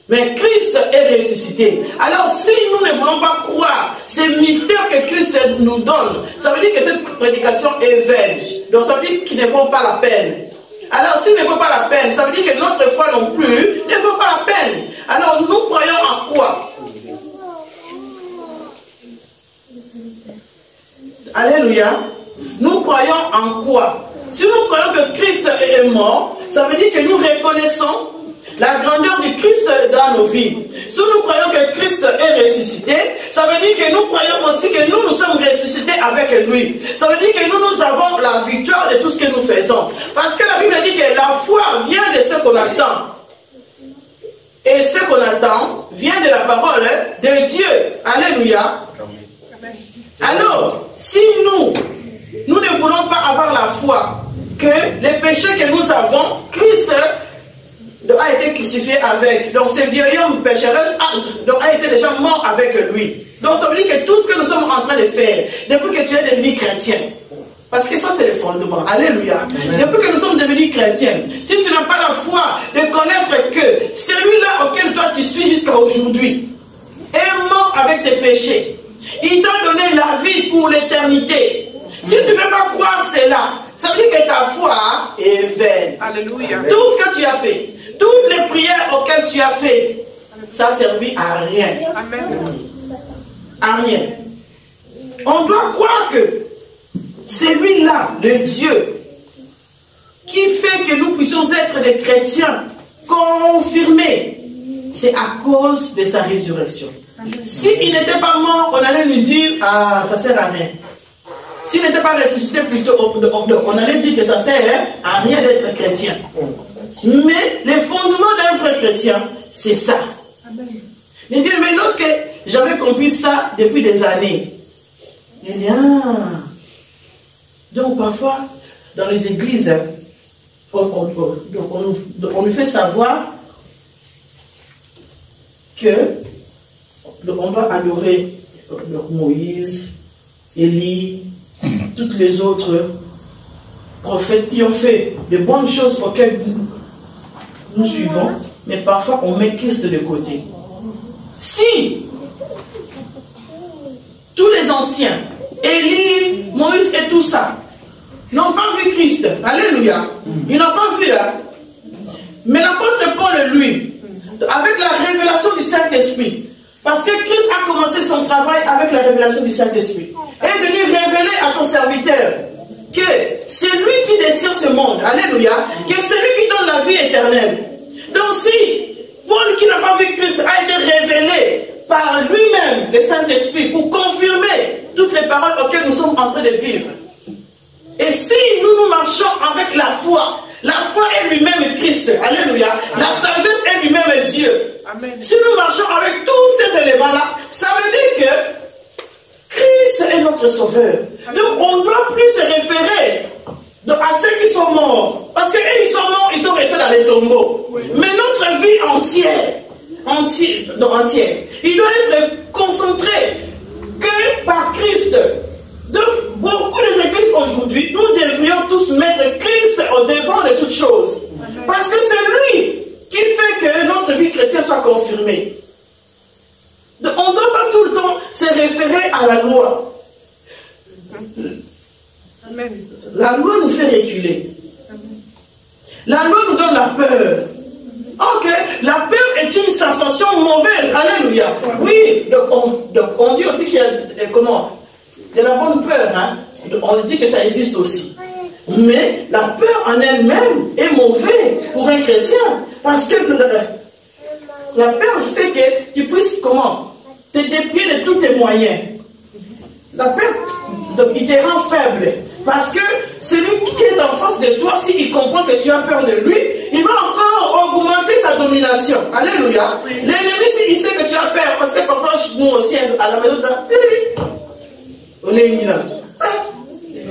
Mais Christ est ressuscité. Alors si nous ne voulons pas croire ces mystères que Christ nous donne, ça veut dire que cette prédication est vaine. Donc ça veut dire qu'ils ne font pas la peine. Alors s'ils ne font pas la peine, ça veut dire que notre foi non plus ne vaut pas la peine. Alors nous croyons en quoi? Alléluia. Nous croyons en quoi? Si nous croyons que Christ est mort, ça veut dire que nous reconnaissons la grandeur de Christ dans nos vies. Si nous croyons que Christ est ressuscité, ça veut dire que nous croyons aussi que nous sommes ressuscités avec lui. Ça veut dire que nous avons la victoire de tout ce que nous faisons. Parce que la Bible dit que la foi vient de ce qu'on attend. Et ce qu'on attend vient de la parole de Dieu. Alléluia. Alors, si nous ne voulons pas avoir la foi que les péchés que nous avons, Christ a été crucifié avec. Donc, ce vieil homme pécheresse a été déjà mort avec lui. Donc, ça veut dire que tout ce que nous sommes en train de faire, depuis que tu es devenu chrétien, parce que ça, c'est le fondement. Alléluia. Amen. Depuis que nous sommes devenus chrétiens, si tu n'as pas la foi de connaître que celui-là auquel toi tu suis jusqu'à aujourd'hui est mort avec tes péchés, il t'a donné la vie pour l'éternité. Si tu ne peux pas croire cela, ça veut dire que ta foi est vaine. Alléluia. Tout ce que tu as fait, toutes les prières auxquelles tu as fait, ça n'a servi à rien. Amen. À rien. On doit croire que celui-là, le Dieu, qui fait que nous puissions être des chrétiens confirmés, c'est à cause de sa résurrection. S'il n'était pas mort, on allait lui dire, ah, ça sert à rien. S'il n'était pas ressuscité plutôt, on allait dire que ça sert à rien d'être chrétien. Mais les fondements d'un vrai chrétien, c'est ça. Mais bien, mais lorsque j'avais compris ça depuis des années, j'ai dit, ah, donc parfois, dans les églises, on nous fait savoir que on va adorer Moïse, Élie, toutes les autres prophètes qui ont fait de bonnes choses auxquelles nous suivons, mais parfois on met Christ de côté. Si tous les anciens, Élie, Moïse et tout ça, n'ont pas vu Christ, alléluia, ils n'ont pas vu, hein? Mais l'apôtre Paul, lui, avec la révélation du Saint-Esprit, parce que Christ a commencé son travail avec la révélation du Saint-Esprit, est venu révéler à son serviteur que c'est lui qui détient ce monde, alléluia, que c'est lui qui donne la vie éternelle. Donc si Paul qui n'a pas vu Christ a été révélé par lui-même, le Saint-Esprit, pour confirmer toutes les paroles auxquelles nous sommes en train de vivre. Et si nous marchons avec la foi est lui-même Christ, alléluia, la sagesse est lui-même Dieu. Amen. Si nous marchons avec tous ces éléments-là, ça veut dire que Christ est notre sauveur. Amen. Donc on ne doit plus se référer à ceux qui sont morts. Parce qu'eux, ils sont morts, ils sont restés dans les tombeaux. Oui. Mais notre vie entière, il doit être concentré que par Christ. Donc, beaucoup des églises aujourd'hui, nous devrions tous mettre Christ au devant de toutes choses. Amen. Parce que c'est lui qui fait que notre vie chrétienne soit confirmée. Donc, on ne doit pas tout le temps se référer à la loi. Amen. La loi nous fait reculer. Amen. La loi nous donne la peur. Ok, la peur est une sensation mauvaise. Alléluia. Oui, donc on dit aussi qu'il y a de la bonne peur. Hein? On dit que ça existe aussi. Mais la peur en elle-même est mauvaise pour un chrétien. Parce que la peur fait que tu puisses te déplier de tous tes moyens. La peur, donc, il te rend faible. Parce que celui qui est en face de toi, s'il comprend que tu as peur de lui, il va encore augmenter sa domination. Alléluia. L'ennemi, s'il sait que tu as peur, parce que parfois, nous aussi, à la maison, on est mis là.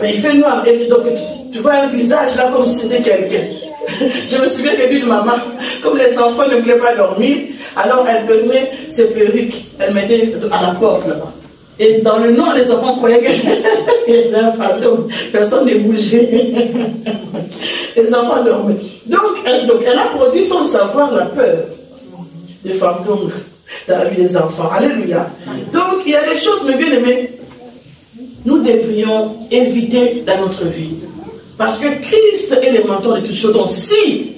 Mais il fait noir. Et donc, tu vois un visage là comme si c'était quelqu'un. Je me souviens que d'une maman, comme les enfants ne voulaient pas dormir, alors elle prenait ses perruques, elle mettait à la porte là-bas. Et dans le noir, les enfants croyaient qu'il y avait un fantôme. Personne ne bougeait. Les enfants dormaient. Donc, elle a produit sans le savoir la peur des fantômes dans la vie des enfants. Alléluia. Donc, il y a des choses, mes bien-aimés, nous devrions éviter dans notre vie. Parce que Christ est le mentor de toutes choses. Donc, si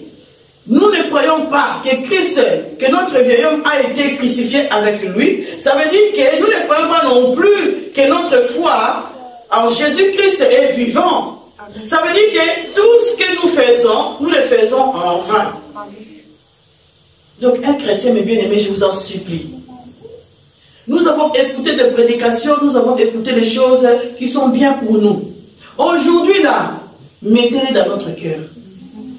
nous ne croyons pas que Christ, que notre vieil homme a été crucifié avec lui, ça veut dire que nous ne croyons pas non plus que notre foi en Jésus-Christ est vivant. Ça veut dire que tout ce que nous le faisons en vain. Donc un chrétien, mes bien-aimés, je vous en supplie. Nous avons écouté des prédications, nous avons écouté des choses qui sont bien pour nous. Aujourd'hui là, mettez-les dans notre cœur.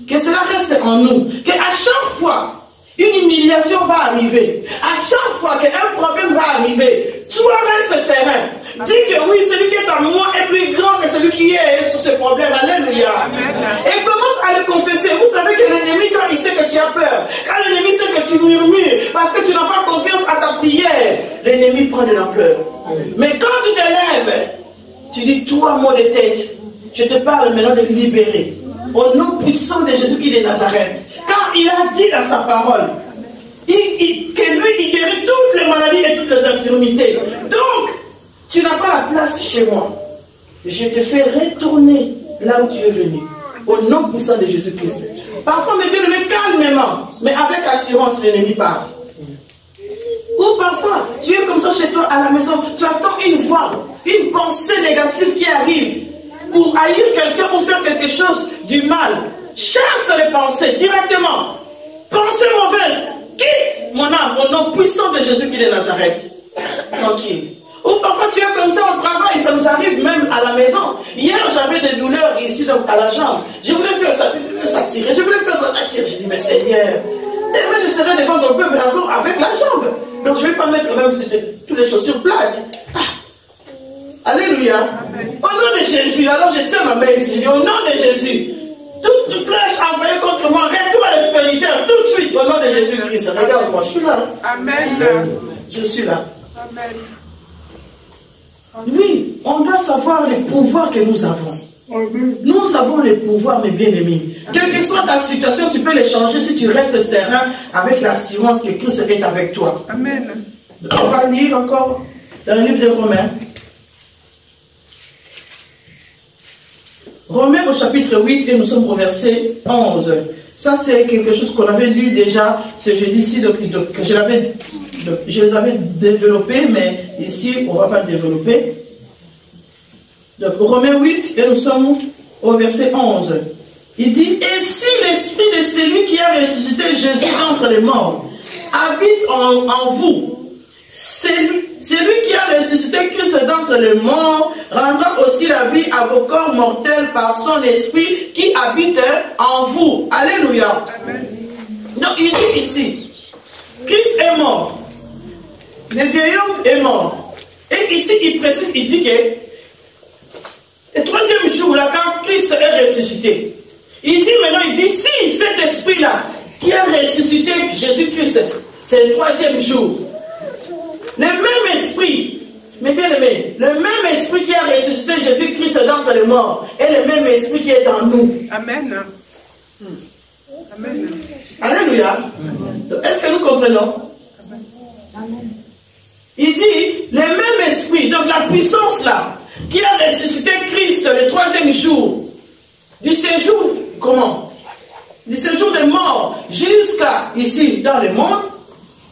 Que cela reste en nous. Qu'à chaque fois, une humiliation va arriver. À chaque fois qu'un problème va arriver, toi reste serein. Dis que oui, celui qui est en moi est plus grand que celui qui est sur ce problème. Alléluia. Et commence à le confesser. Vous savez que l'ennemi, quand il sait que tu as peur, quand l'ennemi sait que tu murmures, parce que tu n'as pas confiance à ta prière, l'ennemi prend de l'ampleur. Mais quand tu te lèves, tu dis, toi, mot de tête, je te parle maintenant de libérer. Au nom puissant de Jésus-Christ de Nazareth. Car il a dit dans sa parole que lui, il guérit toutes les maladies et toutes les infirmités. Donc, tu n'as pas la place chez moi. Je te fais retourner là où tu es venu. Au nom puissant de Jésus-Christ. Parfois, mes bien-aimés, calmement, mais avec assurance, l'ennemi parle. Ou parfois, tu es comme ça chez toi à la maison, tu attends une voix, une pensée négative qui arrive pour haïr quelqu'un ou faire quelque chose du mal. Chasse les pensées directement. Pensée mauvaise, quitte mon âme au nom puissant de Jésus-Christ de Nazareth. Tranquille. Ou parfois tu es comme ça au travail, ça nous arrive même à la maison. Hier j'avais des douleurs ici donc, à la jambe. Je voulais faire ça, s'attirer. Je voulais faire ça, s'attirer. J'ai dit mais Seigneur, demain je serai devant ton peuple encore avec la jambe. Donc je ne vais pas mettre même toutes les chaussures plates. Alléluia. Amen. Au nom de Jésus, alors je tiens ma main ici, je dis au nom de Jésus, toute flèche envoyée contre moi, retourne à l'espéritaire, tout de suite, au nom de Jésus-Christ. Regarde-moi, je suis là. Amen. Je suis là. Amen. Oui, on doit savoir les pouvoirs que nous avons. Amen. Nous avons les pouvoirs, mes bien-aimés. Quelle que soit ta situation, tu peux les changer si tu restes serein avec l'assurance que Christ est avec toi. Amen. On va lire encore dans le livre de Romains. Romains au chapitre 8 et nous sommes au verset 11. Ça c'est quelque chose qu'on avait lu déjà ce jeudi-ci, donc je les avais développés, mais ici on ne va pas le développer. Donc Romains 8 et nous sommes au verset 11. Il dit, et si l'esprit de celui qui a ressuscité Jésus d'entre les morts habite en vous, celui qui a ressuscité Christ d'entre les morts rendra aussi la vie à vos corps mortels par son esprit qui habite en vous. Alléluia. Amen. Donc il dit ici, Christ est mort. Le vieil homme est mort. Et ici il précise, il dit que le troisième jour, là, quand Christ est ressuscité, il dit maintenant, il dit, si cet esprit-là qui a ressuscité Jésus-Christ, c'est le troisième jour, le même esprit, mes bien-aimés, le même esprit qui a ressuscité Jésus-Christ d'entre les morts est le même esprit qui est en nous. Amen. Amen. Alléluia. Est-ce que nous comprenons? Amen. Il dit, le même esprit, donc la puissance là, qui a ressuscité Christ le troisième jour, du séjour, comment? Du séjour des morts jusqu'à ici dans le monde,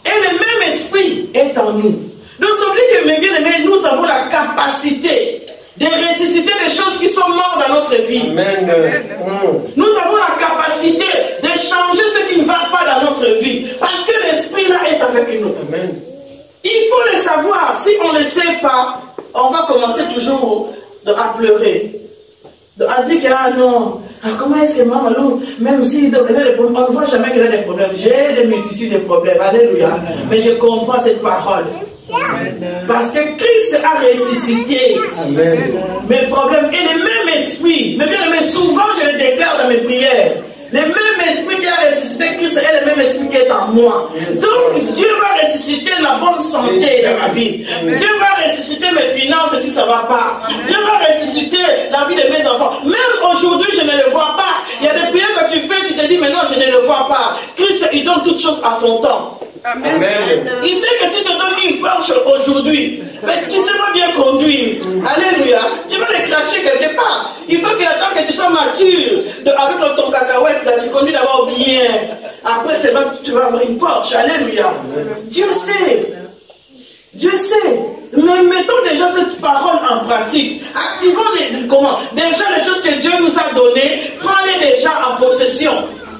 et le même esprit est en nous. Donc ça veut dire que, mes bien-aimés, nous avons la capacité de ressusciter des choses qui sont mortes dans notre vie. Amen. Nous avons la capacité de changer ce qui ne va pas dans notre vie. Parce que l'esprit là est avec nous. Amen. Il faut le savoir. Si on ne le sait pas, on va commencer toujours à pleurer. À dire que, ah non, comment est-ce que maman, même si on ne voit jamais qu'elle a des problèmes. J'ai des multitudes de problèmes. Alléluia. Mais je comprends cette parole. Amen. Parce que Christ a ressuscité. Amen. Mes problèmes et le même esprit. Mais bien, souvent je le déclare dans mes prières. Le même esprit qui a ressuscité Christ est le même esprit qui est en moi. Donc Dieu va ressusciter la bonne santé dans ma vie. Dieu va ressusciter mes finances si ça ne va pas. Dieu va ressusciter la vie de mes enfants. Même aujourd'hui je ne le vois pas. Il y a des prières que tu fais, tu te dis mais non je ne le vois pas. Christ il donne toutes choses à son temps. Amen. Amen. Il sait que si tu donnes une Porsche aujourd'hui, tu ne sais pas bien conduire. Alléluia. Tu vas les cracher quelque part. Il faut qu'il attende que tu sois mature. Avec ton cacahuète, là, tu conduis d'abord bien. Après, tu vas avoir une Porsche. Alléluia. Dieu sait. Dieu sait. Mais mettons déjà cette parole en pratique. Activons déjà les choses que Dieu nous a données. Prends-les déjà en possession.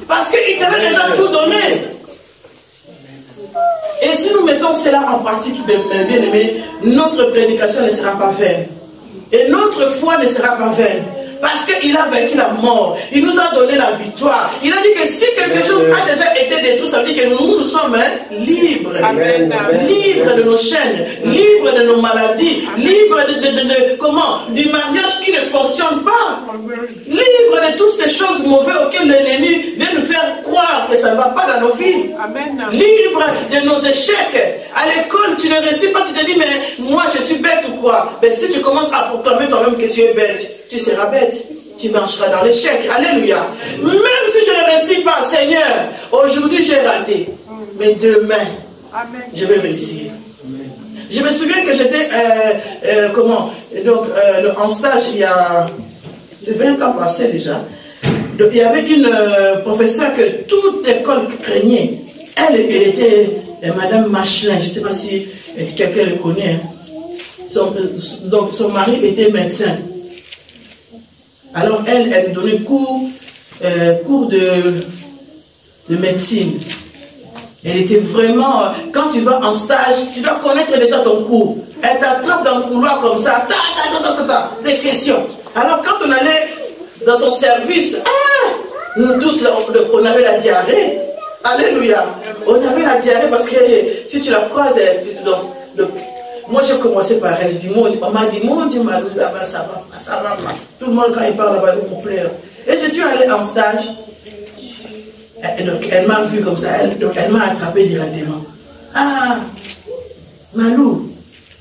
Parce qu'il t'avait déjà tout donné. Et si nous mettons cela en pratique, bien aimé, notre prédication ne sera pas vaine. Et notre foi ne sera pas vaine. Parce qu'il a vaincu la mort. Il nous a donné la victoire. Il a dit que si quelque chose a déjà été détruit, ça veut dire que nous sommes libres. Amen. Libres de nos chaînes, libres de nos maladies, libres du mariage qui ne fonctionne pas. Libres de toutes ces choses mauvaises auxquelles l'ennemi vient nous faire croire que ça ne va pas dans nos vies. Amen. Libres de nos échecs. À l'école, tu ne réussis pas, tu te dis, mais moi je suis bête ou quoi? Mais si tu commences à proclamer toi-même que tu es bête, tu seras bête. Tu marcheras dans l'échec. Alléluia. Même si je ne réussis pas, Seigneur, aujourd'hui j'ai raté. Mais demain, je vais réussir. Je me souviens que j'étais en stage il y a 20 ans passés déjà. Donc, il y avait une professeure que toute l'école craignait. Elle était Madame Machelin. Je ne sais pas si quelqu'un le connaît. Donc son mari était médecin. Alors elle me donnait cours de médecine. Elle était vraiment, quand tu vas en stage, tu dois connaître déjà ton cours. Elle t'attrape dans le couloir comme ça, des questions. Alors quand on allait dans son service, nous tous, on avait la diarrhée. Alléluia. On avait la diarrhée parce que si tu la croises, moi j'ai commencé par elle, je dis mon Dieu, maman dit mon Dieu, ça va. Tout le monde quand il parle là-bas, on pleure. Et je suis allée en stage. Et donc elle m'a vu comme ça, elle m'a attrapé directement. Ah, Malou,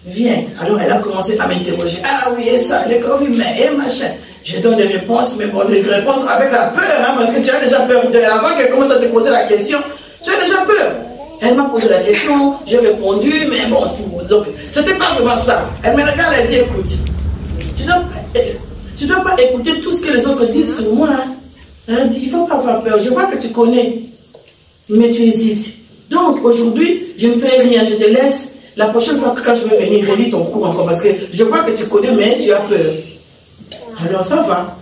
viens. Alors elle a commencé à m'interroger. Ah oui, et ça, les corps humains, et machin. Je donne des réponses, mais bon, des réponses avec la peur, parce que tu as déjà peur. Avant qu'elle commence à te poser la question, tu as déjà peur. Elle m'a posé la question, j'ai répondu, mais bon, donc c'était pas vraiment ça. Elle me regarde, elle dit, écoute, tu dois pas écouter tout ce que les autres disent sur moi. Hein. Elle dit, il ne faut pas avoir peur, je vois que tu connais, mais tu hésites. Donc aujourd'hui, je ne fais rien, je te laisse. La prochaine fois que quand je vais venir, relis ton cours encore, parce que je vois que tu connais, mais tu as peur. Alors ça va.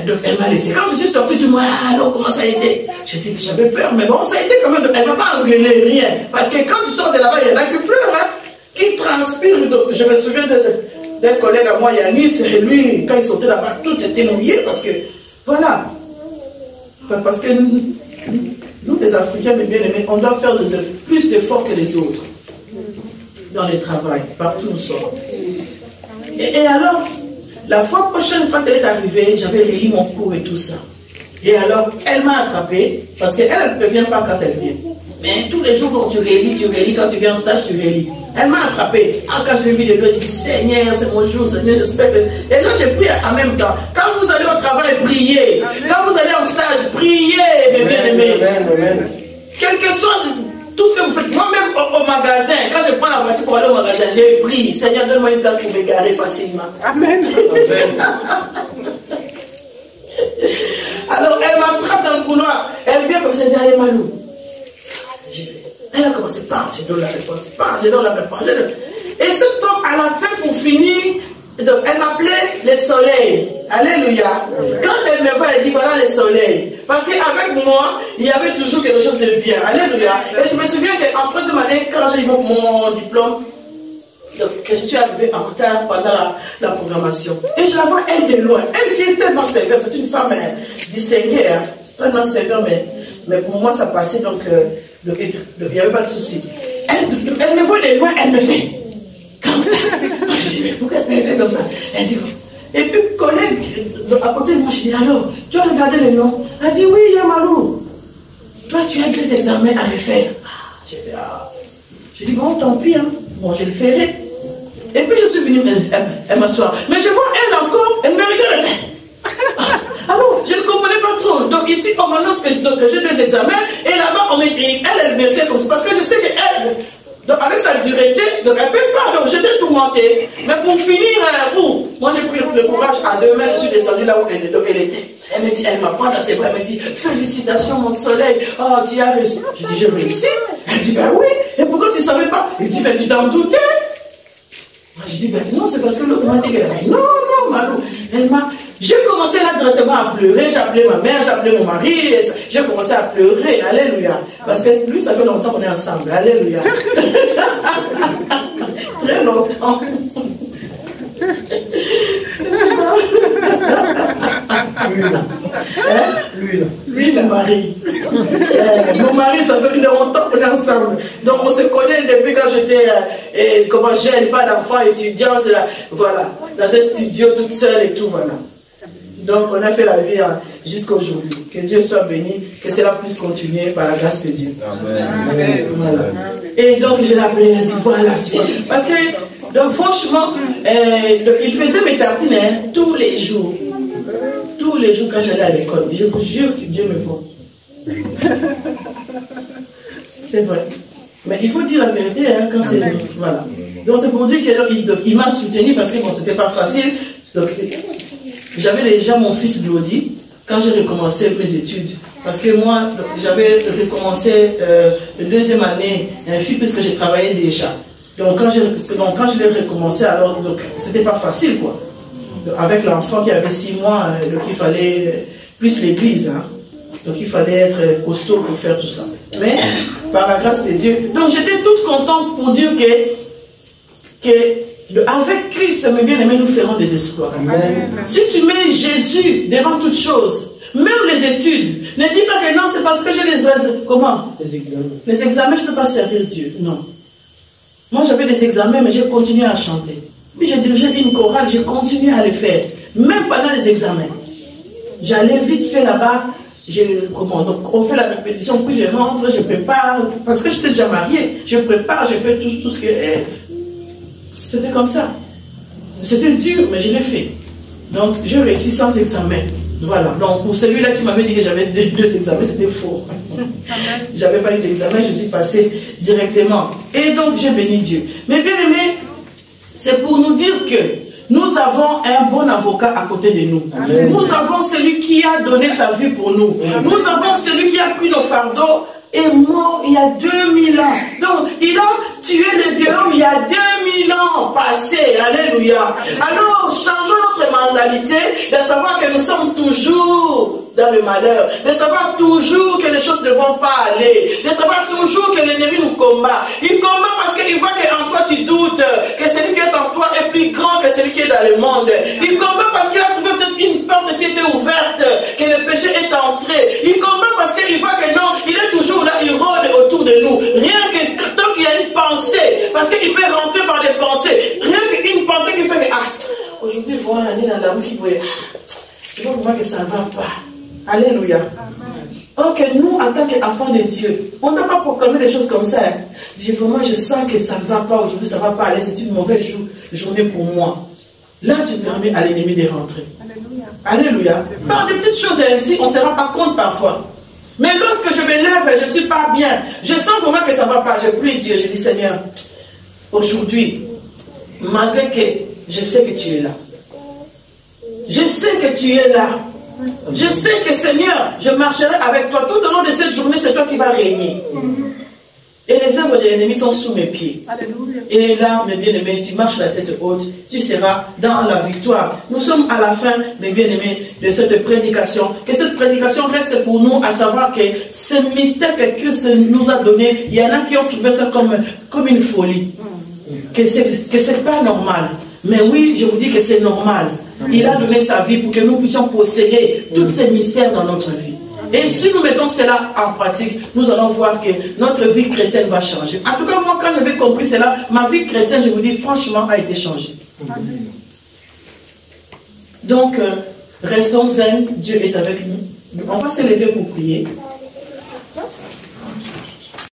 Donc elle m'a laissé. Quand je suis sortie du mois, alors comment ça a été? J'ai dit que j'avais peur, mais bon, ça a été quand même. Elle ne m'a pas engueulé, rien. Parce que quand tu sors de là-bas, il y en a qui pleurent, hein, qui transpirent. Donc, je me souviens d'un collègue à moi, Yanis, et lui, quand il sortait là-bas, tout était mouillé, parce que, voilà. Parce que nous, les Africains, mes bien-aimés, on doit faire plus d'efforts que les autres. Dans le travail, partout où nous sommes. Et alors, la fois prochaine, quand elle est arrivée, j'avais relu mon cours et tout ça. Et alors, elle m'a attrapé, parce qu'elle ne vient pas quand elle vient. Mais tous les jours, quand tu relis, quand tu viens en stage, tu relis. Elle m'a attrapé. Quand j'ai vu les deux, j'ai dit, Seigneur, c'est mon jour, Seigneur, j'espère que... Et là, j'ai prié en même temps. Quand vous allez au travail, priez. Quand vous allez en stage, priez, mes bien-aimés. Quel que soit tout ce que vous faites, moi-même au magasin, quand je prends la voiture pour aller au magasin, j'ai prié, Seigneur, donne-moi une place pour me garer facilement. Amen. Alors, elle m'attrape dans le couloir. Elle vient comme ça, elle dit, allez, Malou. Elle a commencé, je donne la réponse, je donne la réponse. Et cette femme, à la fin, pour finir, donc, elle m'appelait le soleil. Alléluia. Quand elle me voit, elle dit, voilà le soleil. Parce qu'avec moi, il y avait toujours quelque chose de bien. Alléluia. Et je me souviens qu'en troisième année, quand j'ai eu mon diplôme, donc, je suis arrivée en retard pendant la programmation. Et je la vois, elle de loin. Elle qui est tellement sévère, c'est une femme distinguée, hein, tellement sévère, mais pour moi, ça passait, donc il n'y avait pas de souci. Elle me voit de loin, elle me fait comme ça. Moi, je dis, mais pourquoi est-ce qu'elle fait comme ça? Elle dit, et puis, collègue, à côté de moi, je dis, alors, tu as regardé le nom? Elle dit, oui, Yamalou. Toi, tu as 2 examens à refaire. J'ai fait, je dis, bon, tant pis, hein. Bon, je le ferai. Et puis, je suis venue m'asseoir. Mais je vois elle encore, elle me regarde, elle fait. Alors, je ne comprenais pas trop. Donc, ici, on m'annonce que j'ai 2 examens, et là-bas, elle me fait comme ça. Parce que je sais qu'elle, donc avec sa dureté, donc elle ne peut pas, donc j'étais tourmentée. Mais pour finir, moi j'ai pris le courage, à 2 mètres, je suis descendue là où elle était. Elle me dit, elle m'apprend dans ses bras, elle me dit, félicitations mon soleil, oh tu as réussi. Je dis, j'ai réussi. Elle dit, ben oui, et pourquoi tu ne savais pas? Il dit, ben tu t'en doutais. Je dis, ben non, c'est parce que l'autre m'a dit que, non, non, Malou. J'ai commencé là directement à pleurer, j'ai appelé ma mère, j'ai appelé mon mari, j'ai commencé à pleurer, alléluia. Parce que lui, ça fait longtemps qu'on est ensemble, alléluia. Très longtemps. Lui, mon mari. Mon mari, ça fait longtemps qu'on est ensemble. Donc, on se connaît depuis quand j'étais comment jeune, pas d'enfant, étudiante, là, voilà, dans un studio toute seule et tout, voilà. Donc, on a fait la vie jusqu'à aujourd'hui. Que Dieu soit béni, que cela puisse continuer par la grâce de Dieu. Amen. Voilà. Et donc, je l'ai appelé, il a dit, voilà, tu vois. Parce que, donc, franchement, il faisait mes tartines tous les jours. Tous les jours quand j'allais à l'école. Je vous jure que Dieu me voit. C'est vrai. Mais il faut dire la vérité quand c'est... Voilà. Donc, c'est pour dire qu'il m'a soutenu parce que bon, c'était pas facile. Donc, j'avais déjà mon fils Glody quand j'ai recommencé mes études. Parce que moi, j'avais recommencé la deuxième année, puisque j'ai travaillé déjà. Donc quand je l'ai recommencé, alors c'était pas facile quoi. Avec l'enfant qui avait 6 mois, donc il fallait, plus l'église, hein. Donc il fallait être costaud pour faire tout ça. Mais par la grâce de Dieu. Donc j'étais toute contente pour dire que avec Christ, mes bien-aimés, nous ferons des exploits. Amen. Si tu mets Jésus devant toutes choses, même les études, ne dis pas que non, c'est parce que j'ai les comment? Les examens. Les examens, je ne peux pas servir Dieu. Non. Moi, j'avais des examens, mais j'ai continué à chanter. Puis j'ai dirigé une chorale, j'ai continué à les faire. Même pendant les examens. J'allais vite fait là-bas. Donc on fait la répétition, puis je rentre, je prépare. Parce que j'étais déjà mariée. Je prépare, je fais tout ce que... C'était comme ça. C'était dur, mais je l'ai fait. Donc, j'ai réussi sans examen. Voilà. Donc, pour celui-là qui m'avait dit que j'avais 2 examens, c'était faux. J'avais pas eu d'examen, je suis passée directement. Et donc, j'ai béni Dieu. Mais bien aimé, c'est pour nous dire que nous avons un bon avocat à côté de nous. Amen. Nous avons celui qui a donné sa vie pour nous. Amen. Nous avons celui qui a pris nos fardeaux et mort il y a 2000 ans. Donc, il a tué le vieux homme il y a 2000 ans passés. Alléluia. Alors, changeons notre mentalité de savoir que nous sommes toujours dans le malheur, de savoir toujours que les choses ne vont pas aller, de savoir toujours que l'ennemi nous combat. Il combat parce qu'il voit qu'en toi tu doutes, que celui qui est en toi est plus grand que celui qui est dans le monde. Il combat parce qu'il a trouvé peut-être une porte qui était ouverte, que le péché est entré. Il combat parce qu'il voit que non, il est toujours là, il rôde autour de nous. Rien que tant qu'il y a une pensée, parce qu'il peut rentrer par des pensées, rien qu'une pensée qui fait que, aujourd'hui, il faut aller dans la rue, je vois que ça ne va pas. Alléluia. Donc nous, en tant qu'enfants de Dieu, on n'a pas proclamé des choses comme ça. Vraiment, je sens que ça ne va pas aujourd'hui, ça ne va pas aller, c'est une mauvaise journée pour moi. Là, tu permets à l'ennemi de rentrer. Alléluia. Alléluia. Par des petites choses ainsi, on ne se rend pas compte parfois. Mais lorsque je me lève, je ne suis pas bien. Je sens vraiment que ça ne va pas. Je prie Dieu, je dis Seigneur, aujourd'hui, malgré que je sais que tu es là. Je sais que tu es là. Je sais que Seigneur, je marcherai avec toi. Tout au long de cette journée, c'est toi qui vas régner. Et les œuvres de l'ennemi sont sous mes pieds. Alléluia. Et là, mes bien-aimés, tu marches la tête haute, tu seras dans la victoire. Nous sommes à la fin, mes bien-aimés, de cette prédication. Que cette prédication reste pour nous, à savoir que ce mystère que Christ nous a donné, il y en a qui ont trouvé ça comme une folie. Que c'est pas normal. Mais oui, je vous dis que c'est normal. Il a donné sa vie pour que nous puissions posséder tous ces mystères dans notre vie. Et si nous mettons cela en pratique, nous allons voir que notre vie chrétienne va changer. En tout cas, moi, quand j'avais compris cela, ma vie chrétienne, je vous dis franchement, a été changée. Donc, restons zen, Dieu est avec nous. On va se lever pour prier.